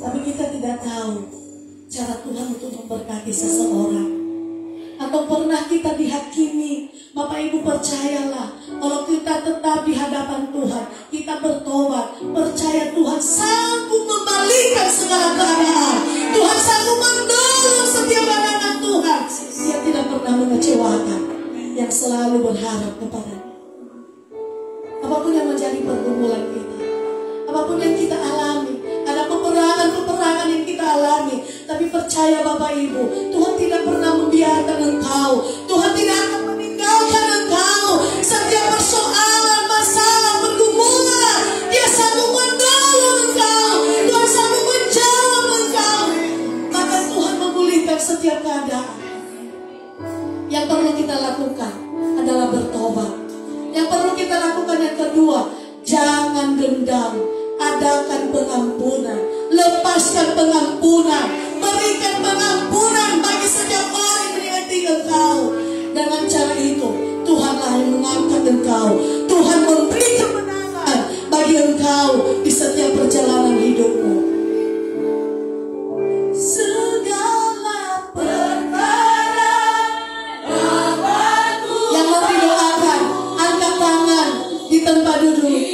tapi kita tidak tahu cara Tuhan untuk memberkati seseorang. Atau pernah kita dihakimi. Bapak Ibu percayalah, kalau kita tetap di hadapan Tuhan, kita bertobat, percaya Tuhan sanggup membalikkan segala keadaan. Tuhan sanggup menolong setiap anak Tuhan. Dia tidak pernah mengecewakan, yang selalu berharap kepada-Nya. Apapun yang menjadi pergumulan kita, apapun yang kita alami, ada peperangan yang kita alami, tapi percaya Bapak Ibu, Tuhan tidak pernah membiarkan engkau. Tuhan tidak akan meninggalkan engkau. Setiap persoalan, masalah, pergumulan, Dia sanggup menolong engkau. Tuhan sanggup menjawab engkau. Maka Tuhan memulihkan setiap keadaan. Yang perlu kita lakukan adalah bertobat. Yang perlu kita lakukan yang kedua, jangan dendam. Adakan pengampunan, lepaskan pengampunan, berikan pengampunan bagi setiap orang yang menyakiti engkau. Dengan cara itu, Tuhanlah yang mengangkat engkau. Tuhan memberi kemenangan bagi engkau di setiap perjalanan hidupmu. Segala perkara dapat ku. Yang mau didoakan, angkat tangan di tempat duduk.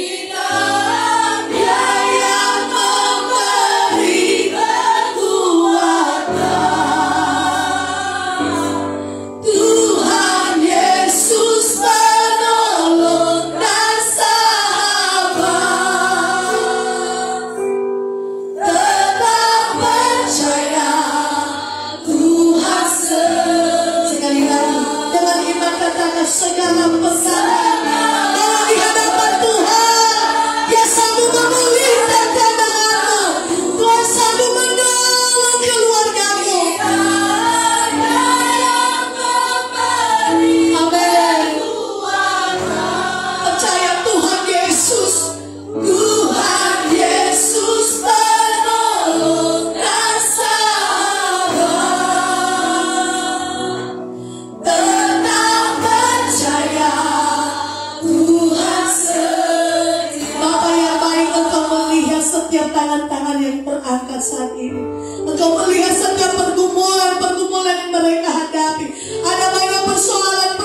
Segala pesanan di hadapan Tuhan, Dia sanggup memulihkan keadaanmu. Tuhan sanggup menolong keluargamu. Amin. Percaya Tuhan Yesus, Tuhan Yesus penolong dan sahabat. Setiap tangan-tangan yang terangkat saat ini, engkau melihat setiap pergumulan yang mereka hadapi. Ada banyak persoalan,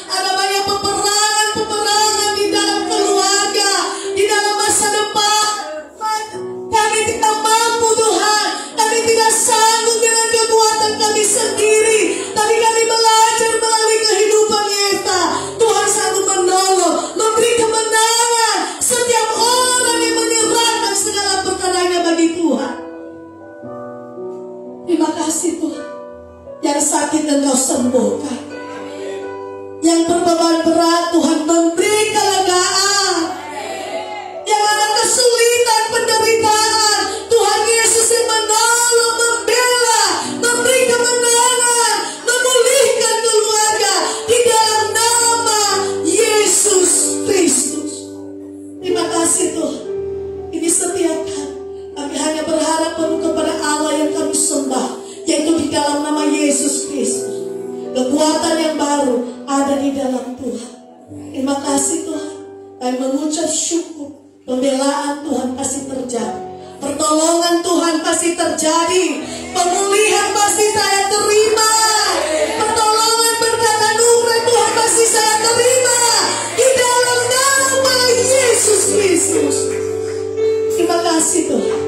ada banyak peperangan di dalam keluarga, di dalam masa depan. Kami tidak mampu Tuhan, kami tidak sanggup dengan kekuatan kami sendiri, tapi kami belajar melalui kehidupan Yesus. Tuhan sanggup menolong, memberi kemenangan setiap orang yang menyerahkan segala perkaranya bagi Tuhan. Terima kasih Tuhan. Yang sakit Engkau sembuhkan, yang berbeban berat Tuhan memberi kelegaan, yang ada kesulitan, penderitaan, Tuhan Yesus yang menolong, membela, memberi kemenangan, memulihkan keluarga di dalam nama Yesus Kristus. Terima kasih Tuhan. Ini setiap kami hanya berharap penuh kepada Allah yang kami sembah, yaitu di dalam nama Yesus Kristus. Kekuatan yang baru ada di dalam Tuhan. Terima kasih Tuhan. Kami mengucap syukur. Pembelaan Tuhan pasti terjadi, pertolongan Tuhan pasti terjadi, pemulihan pasti saya terima, pertolongan berkat anugerah Tuhan pasti saya terima di dalam nama Yesus Kristus. Terima kasih Tuhan.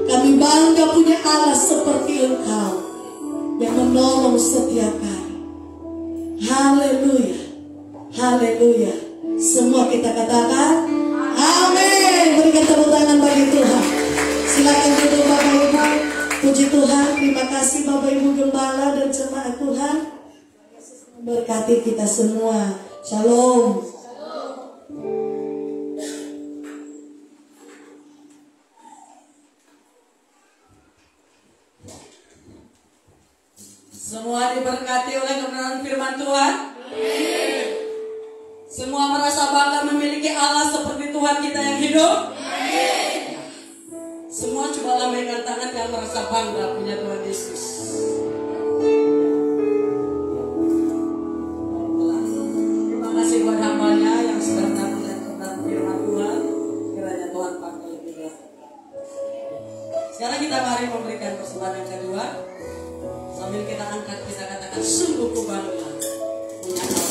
Kami bangga punya Allah seperti Engkau yang menolong setiap kali. Haleluya, haleluya. Semua kita katakan amin. Berikan tepuk tangan bagi Tuhan. Silakan duduk Bapak Ibu. Puji Tuhan. Terima kasih Bapak Ibu Gembala dan jemaat Tuhan. Memberkati kita semua. Shalom. Semua diberkati oleh kebenaran firman Tuhan. Semua merasa bangga memiliki Allah seperti Tuhan kita yang hidup. Semua coba lambaikan tangan yang merasa bangga punya Tuhan Yesus. Terima kasih buat hambanya yang sudah mendengar kebenaran firman kita mari memberikan persembahan yang kedua. Sambil kita angkat, kita katakan sungguh ku bangga punya Allah.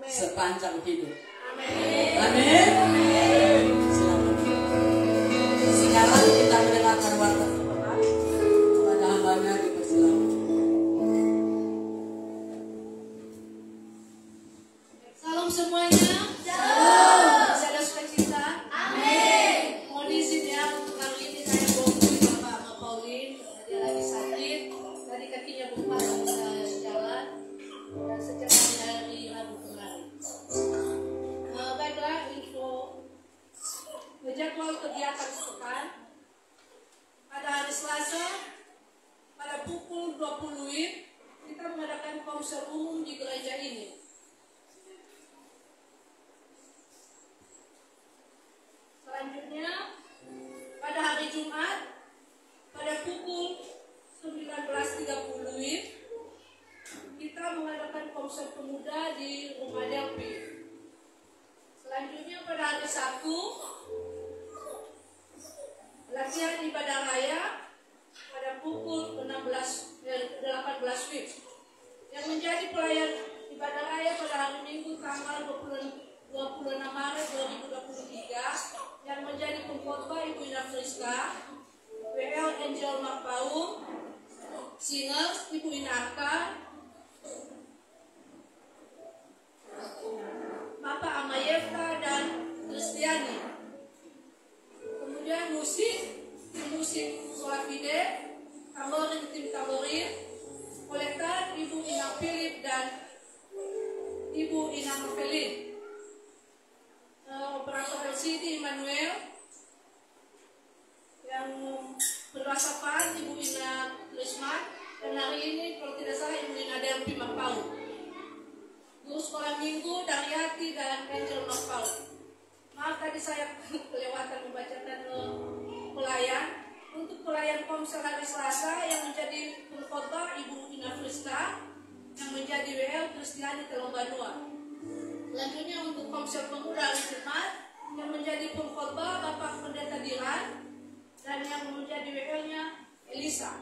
Sepanjang hidup. Amin. Selamat. Sekarang kita mendengarkan warta Tuhan kepada hambanya dipersilakan. Salam semuanya. Salam. Saya sukacita. Amin. Mohon izin ya untuk kali ini saya bantu Bapak Pauline. Dia lagi sakit. Tadi kakinya bengkak dan bisa jalan. Dan sejak dari Rabu kemarin. Baiklah, info jadwal kegiatan sepekan. Pada hari Selasa pada pukul 20 WIB kita mengadakan konser umum di gereja ini. Selanjutnya pada hari Jumat pada pukul 19.30 WIB kita mengadakan konser pemuda di Rumah Delpi. Selanjutnya pada hari Sabtu latihan ibadah raya pada pukul 18 WIB. Yang menjadi pelayan ibadah raya pada hari Minggu tanggal 26 Maret 2023 yang menjadi pengkhotbah Ibu Ina Friska, WL Angel Marpaung, singer Ibu Ina Aka, Bapak Amayevka dan Kristiani. Kemudian musik Solafide, tim tamborin, kolektor Ibu Ina Philip dan Ibu Ina Novelin. operator LCD Immanuel, yang penerasapan Ibu Ina Lisman, dan hari ini kalau tidak salah Ibu Ina Delpi Mapau. Guru sekolah minggu Daryati dan Angel Mapau. Maaf tadi saya kelewatan membacakan pelayan. Untuk pelayan Komsel hari Selasa yang menjadi pengkhotbah Ibu Ina Frista, yang menjadi WL Kristiani Telombanua. Selanjutnya untuk Komsel Pemuda hari Jumat yang menjadi pengkhotbah Bapak Pendeta Diran, dan yang menjadi WL-nya Elisa.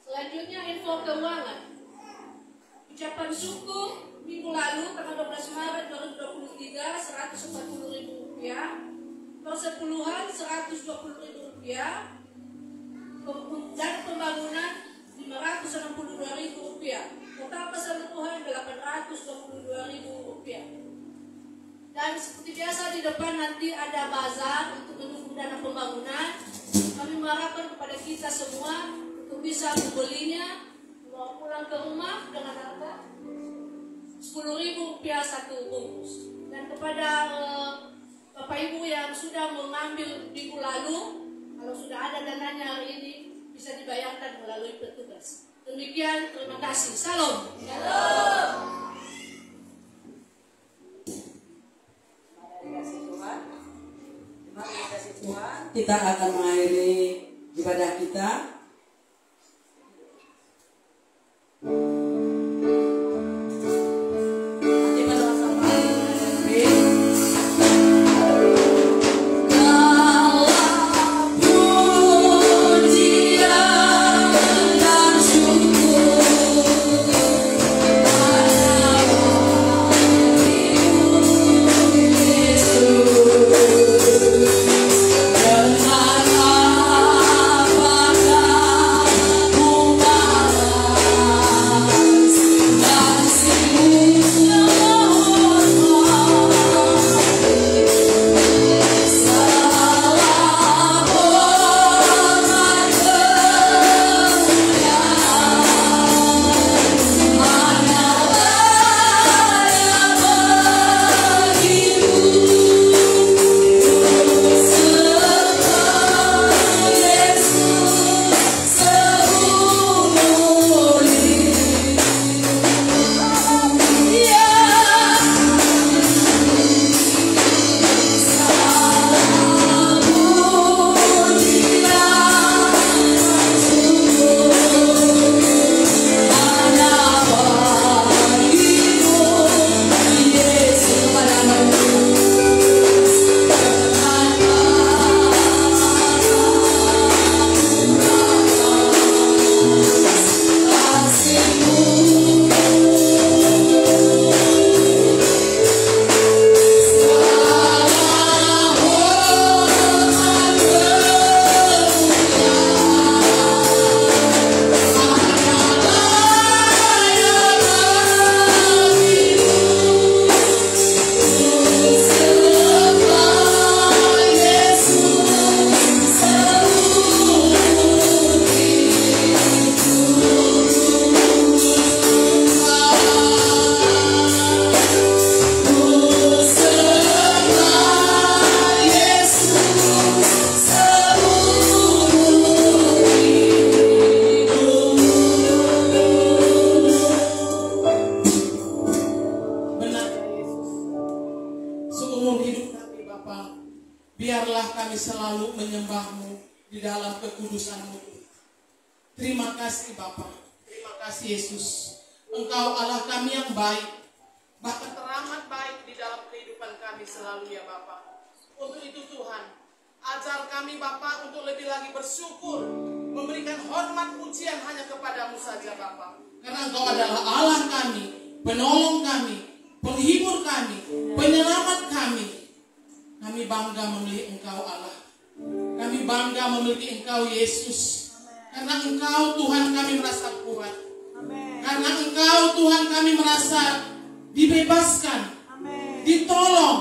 Selanjutnya info keuangan. Ucapan syukur minggu lalu tanggal 12 Maret 2023 Rp140.000, persepuluhan Rp120.000, dan pembangunan Rp562.000, total keseluruhan Rp822.000. Dan seperti biasa di depan nanti ada bazar untuk mendukung dana pembangunan. Kami mengharapkan kepada kita semua untuk bisa membelinya, mau pulang ke rumah dengan harga Rp10.000 satu bungkus. Dan kepada Bapak Ibu yang sudah mengambil minggu lalu, kalau sudah ada dananya hari ini bisa dibayarkan melalui petugas. Demikian, terima kasih. Salam. Shalom. Terima kasih Tuhan. Kita akan mengakhiri ibadah kita. biarlah kami selalu menyembah-Mu di dalam kekudusan-Mu. Terima kasih Bapa, terima kasih Yesus. Engkau Allah kami yang baik, bahkan teramat baik di dalam kehidupan kami selalu ya Bapa. Untuk itu Tuhan, ajar kami Bapa untuk lebih lagi bersyukur, memberikan hormat pujian hanya kepadamu saja Bapa. Karena Engkau adalah Allah kami, penolong kami, penghibur kami, penyelamat kami. Kami bangga memiliki Engkau Allah. Kami bangga memiliki Engkau Yesus. Karena Engkau Tuhan kami merasa kuat. Karena Engkau Tuhan kami merasa dibebaskan, ditolong,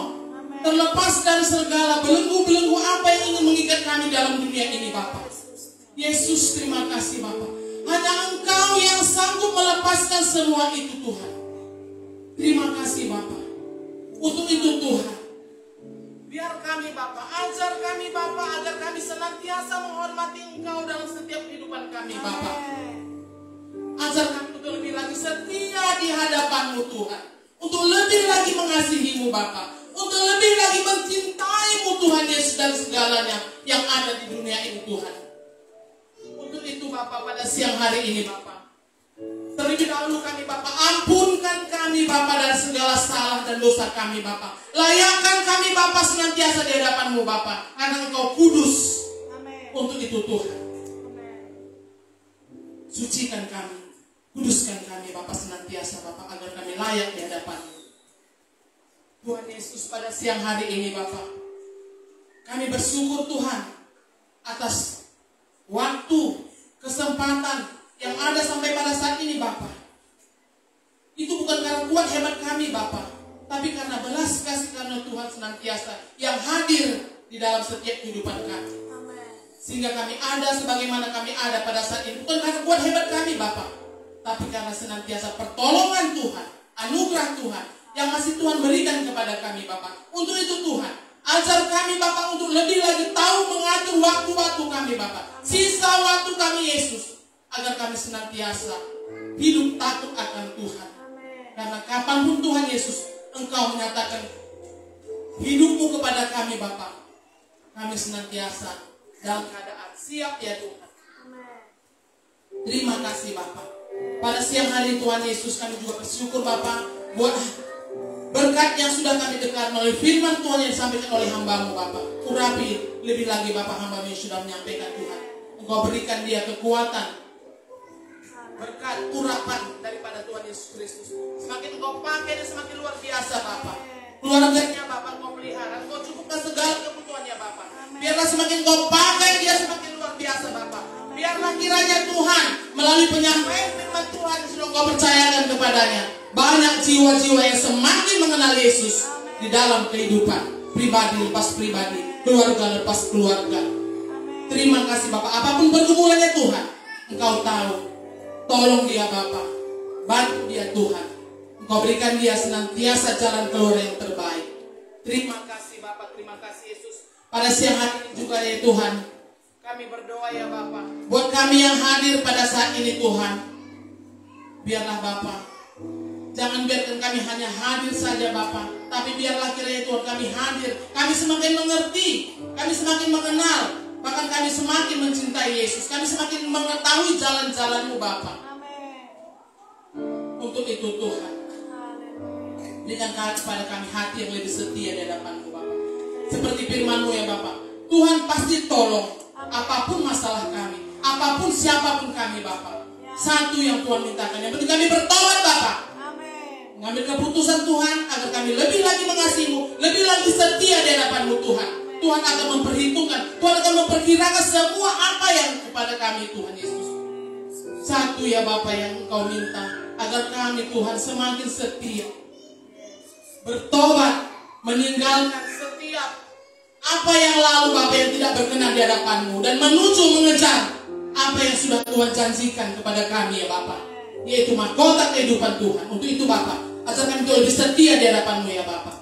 terlepas dari segala belenggu-belenggu apa yang ingin mengikat kami dalam dunia ini Bapa. Yesus, terima kasih Bapa. Hanya Engkau yang sanggup melepaskan semua itu Tuhan. Terima kasih Bapa. Untuk itu Tuhan, Biar kami Bapa, ajar kami Bapa, agar kami senantiasa menghormati Engkau dalam setiap kehidupan kami Bapa. Ajar kami untuk lebih lagi setia di hadapan-Mu Tuhan, untuk lebih lagi mengasihi-Mu Bapa, untuk lebih lagi mencintai-Mu Tuhan Yesus dan segalanya yang ada di dunia ini Tuhan. Untuk itu Bapa, pada siang hari ini Bapa, terlebih dahulu kami Bapa, ampunkan kami Bapa dari segala salah dan dosa kami Bapa. Layakkan kami Bapa senantiasa di hadapan-Mu Bapa, karena Engkau kudus. Amin. Untuk itu Tuhan, Amin. sucikan kami, kuduskan kami Bapa senantiasa Bapa, agar kami layak di hadapan-Mu. Tuhan Yesus, pada siang hari ini Bapa, kami bersyukur Tuhan atas waktu, kesempatan yang ada sampai pada saat ini Bapa. Itu bukan karena kuat hebat kami Bapa, tapi karena belas kasih karena Tuhan senantiasa yang hadir di dalam setiap kehidupan kami. Sehingga kami ada sebagaimana kami ada pada saat ini. Bukan karena kuat hebat kami Bapa, tapi karena senantiasa pertolongan Tuhan, anugerah Tuhan yang masih Tuhan berikan kepada kami Bapa. Untuk itu Tuhan, ajar kami Bapa untuk lebih lagi tahu mengatur waktu-waktu kami Bapa, sisa waktu kami Yesus, agar kami senantiasa hidup takut akan Tuhan. Karena kapanpun Tuhan Yesus Engkau menyatakan hidup-Mu kepada kami Bapa, kami senantiasa dalam keadaan siap ya Tuhan. Terima kasih Bapa. Pada siang hari Tuhan Yesus, kami juga bersyukur Bapa buat berkat yang sudah kami dengar melalui firman Tuhan yang disampaikan oleh hamba-Mu Bapa. Urapi lebih lagi Bapa, hamba-Mu yang sudah menyampaikan Tuhan. Engkau berikan dia kekuatan, berkat, urapan daripada Tuhan Yesus Kristus. Semakin Engkau pakai dan semakin luar biasa Bapa. Keluarganya Bapa Engkau pelihara, Engkau cukupkan segala kebutuhannya Bapa. Biarlah semakin Engkau pakai dia semakin luar biasa Bapa. Biarlah kiranya Tuhan melalui penyampaian firman Tuhan yang sudah Engkau percayakan kepadanya, banyak jiwa-jiwa yang semakin mengenal Yesus di dalam kehidupan pribadi lepas pribadi, keluarga lepas keluarga. Terima kasih Bapa. Apapun pergumulannya Tuhan, Engkau tahu. Tolong dia Bapa, bantu dia Tuhan. Engkau berikan dia senantiasa jalan keluar yang terbaik. Terima kasih Bapa, terima kasih Yesus. Pada siang hari ini juga ya Tuhan, kami berdoa ya Bapa, buat kami yang hadir pada saat ini Tuhan. Biarlah Bapa, jangan biarkan kami hanya hadir saja Bapa, tapi biarlah kiranya Tuhan kami hadir, kami semakin mengerti, kami semakin mengenal, bahkan kami semakin mencintai Yesus, kami semakin mengetahui jalan-jalan-Mu Bapa. Untuk itu Tuhan, berikan kepada kami hati yang lebih setia di hadapan-Mu Bapa. Seperti firman-Mu ya Bapa, Tuhan pasti tolong apapun masalah kami, apapun siapapun kami Bapa. Satu yang Tuhan mintakan, yang penting kami bertobat Bapa, mengambil keputusan Tuhan agar kami lebih lagi mengasihi-Mu, lebih lagi setia di hadapan-Mu Tuhan. Tuhan akan memperhitungkan, Tuhan akan memperkirakan semua apa yang kepada kami Tuhan Yesus. Satu ya Bapa yang Engkau minta, agar kami Tuhan semakin setia, bertobat, meninggalkan setiap apa yang lalu Bapa yang tidak berkenan di hadapan-Mu, dan menuju mengejar apa yang sudah Tuhan janjikan kepada kami ya Bapa, yaitu mahkota kehidupan Tuhan. Untuk itu Bapa, ajar kami lebih setia di hadapan-Mu ya Bapa.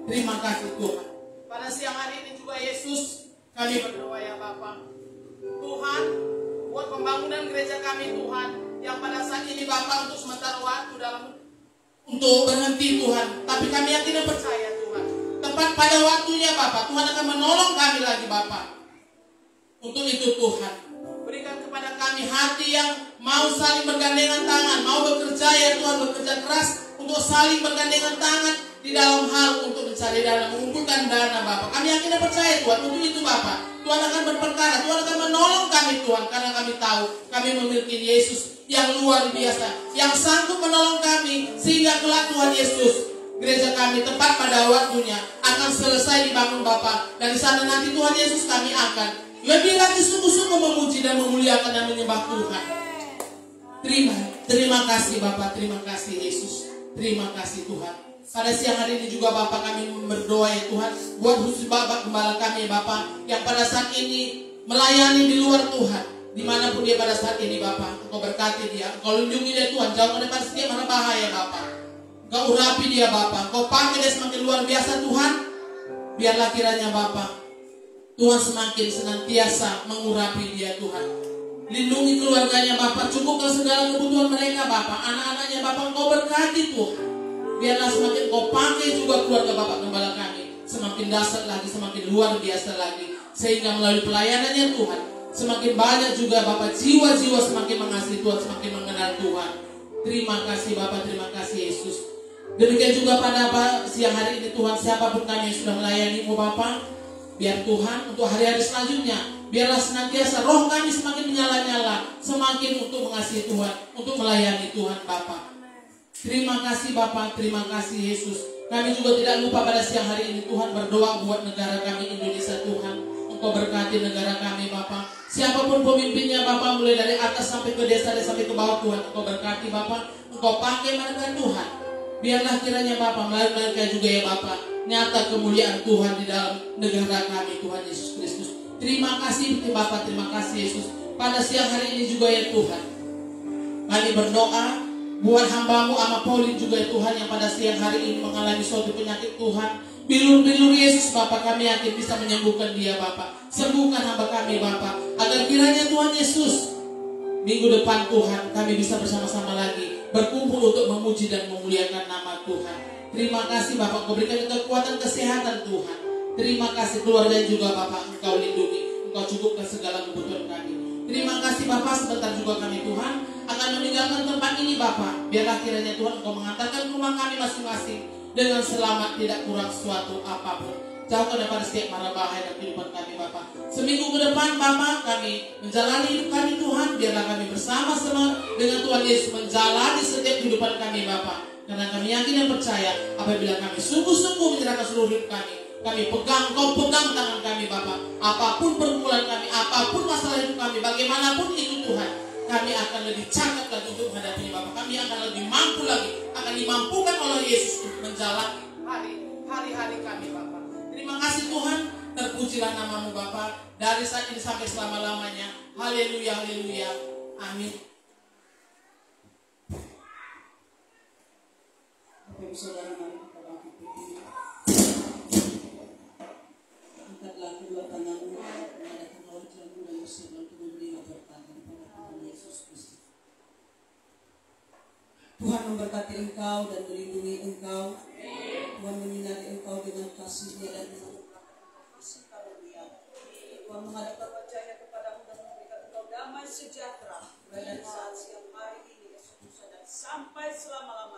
Terima kasih Tuhan. Pada siang hari ini juga Yesus, kami berdoa ya Bapa, Tuhan, buat pembangunan gereja kami Tuhan, yang pada saat ini Bapa untuk sementara waktu untuk berhenti Tuhan, tapi kami yakin dan percaya Tuhan, tepat pada waktunya Bapa, Tuhan akan menolong kami lagi Bapa. Untuk itu Tuhan, berikan kepada kami hati yang mau saling bergandengan tangan, mau bekerja ya Tuhan, bekerja keras untuk saling bergandengan tangan di dalam hal untuk mencari dana, mengumpulkan dana Bapa. Kami yakin dan percaya Tuhan. Untuk itu Bapa, Tuhan akan berperkara, Tuhan akan menolong kami Tuhan, karena kami tahu kami memiliki Yesus yang luar biasa, yang sanggup menolong kami, sehingga kelak Tuhan Yesus, gereja kami tepat pada waktunya akan selesai dibangun Bapa. Dan di sana nanti Tuhan Yesus kami akan lebih lagi sungguh-sungguh memuji dan memuliakan dan menyembah Tuhan. Terima kasih Bapa, terima kasih Yesus, terima kasih Tuhan. Pada siang hari ini juga Bapa kami berdoa ya Tuhan, buat khusus Bapak Gembala kami Bapa, yang pada saat ini melayani di luar Tuhan, dimanapun dia pada saat ini Bapa. Engkau berkati dia, Engkau lindungi dia Tuhan, jauhkan daripada setiap mara bahaya Bapa. Engkau urapi dia Bapa, Engkau pakai dia semakin luar biasa Tuhan. Biarlah kiranya Bapa, Tuhan semakin senantiasa mengurapi dia Tuhan. Lindungi keluarganya Bapa, cukupkan segala kebutuhan mereka Bapa. Anak-anaknya Bapa Engkau berkati Tuhan. Biarlah semakin Engkau pakai juga keluarga Bapa Gembala kami. Semakin dahsyat lagi, semakin luar biasa lagi. Sehingga melalui pelayanannya Tuhan, semakin banyak juga Bapa jiwa-jiwa semakin mengasihi Tuhan, semakin mengenal Tuhan. Terima kasih Bapa, terima kasih Yesus. Demikian juga pada siang hari ini Tuhan, siapapun kami yang sudah melayani-Mu Bapa, biar Tuhan untuk hari-hari selanjutnya, biarlah senantiasa roh kami semakin menyala-nyala, semakin untuk mengasihi Tuhan, untuk melayani Tuhan Bapa. Terima kasih Bapa, terima kasih Yesus. Kami juga tidak lupa pada siang hari ini Tuhan berdoa buat negara kami Indonesia Tuhan. Engkau berkati negara kami Bapa. Siapapun pemimpinnya Bapa, mulai dari atas sampai ke desa, sampai ke bawah Tuhan, Engkau berkati Bapa. Engkau pakai mereka Tuhan. Biarlah kiranya Bapa, melalui mereka juga ya Bapa, nyata kemuliaan Tuhan di dalam negara kami Tuhan Yesus Kristus. Terima kasih Bapa, terima kasih Yesus. Pada siang hari ini juga ya Tuhan, kami berdoa buat hamba-Mu Ama Pauline juga ya Tuhan, yang pada siang hari ini mengalami suatu penyakit Tuhan. Bilur-bilur Yesus Bapa, kami yakin bisa menyembuhkan dia Bapa. Sembuhkan hamba kami Bapa, agar kiranya Tuhan Yesus, minggu depan Tuhan kami bisa bersama-sama lagi berkumpul untuk memuji dan memuliakan nama Tuhan. Terima kasih Bapak, Engkau berikan kekuatan kesehatan Tuhan. Terima kasih keluarga juga Bapak, Engkau lindungi, Engkau cukupkan segala kebutuhan kami. Terima kasih Bapak, sebentar juga kami Tuhan akan meninggalkan tempat ini Bapak. Biarlah kiranya Tuhan Engkau mengantarkan rumah kami masing-masing dengan selamat, tidak kurang suatu apapun. Jauhkan daripada setiap mara bahaya dan kehidupan kami Bapak. Seminggu ke depan Bapak, kami menjalani hidup kami Tuhan. Biarlah kami bersama-sama dengan Tuhan Yesus menjalani setiap kehidupan kami Bapak. Karena kami yakin dan percaya, apabila kami sungguh-sungguh menyerahkan seluruh hidup kami pegang, Kau pegang tangan kami Bapak. Apapun pergumulan kami, apapun masalah hidup kami, bagaimanapun itu Tuhan, kami akan lebih cakap lagi untuk menghadapinya Bapak. Kami akan lebih mampu lagi, akan dimampukan oleh Yesus untuk menjalani hari-hari kami Bapak. Terima kasih Tuhan, terpujilah nama-Mu Bapa, dari saat ini sampai selama-lamanya. Haleluya, haleluya, amin. Bapak Saudara, mari kita bangkit berdiri. Angkatlah kedua tanganmu, mengadakan wajahmu dan berseru untuk menerima berkat daripada Tuhan Yesus Kristus. Tuhan memberkati engkau dan melindungi engkau. Tuhan menyinari engkau dengan kasih-Nya dan kasih karunia. Tuhan menghadapkan wajah-Nya kepadamu dan memberikan engkau damai sejahtera, mulai dari saat siang hari ini, esok lusa dan sampai selama-lamanya.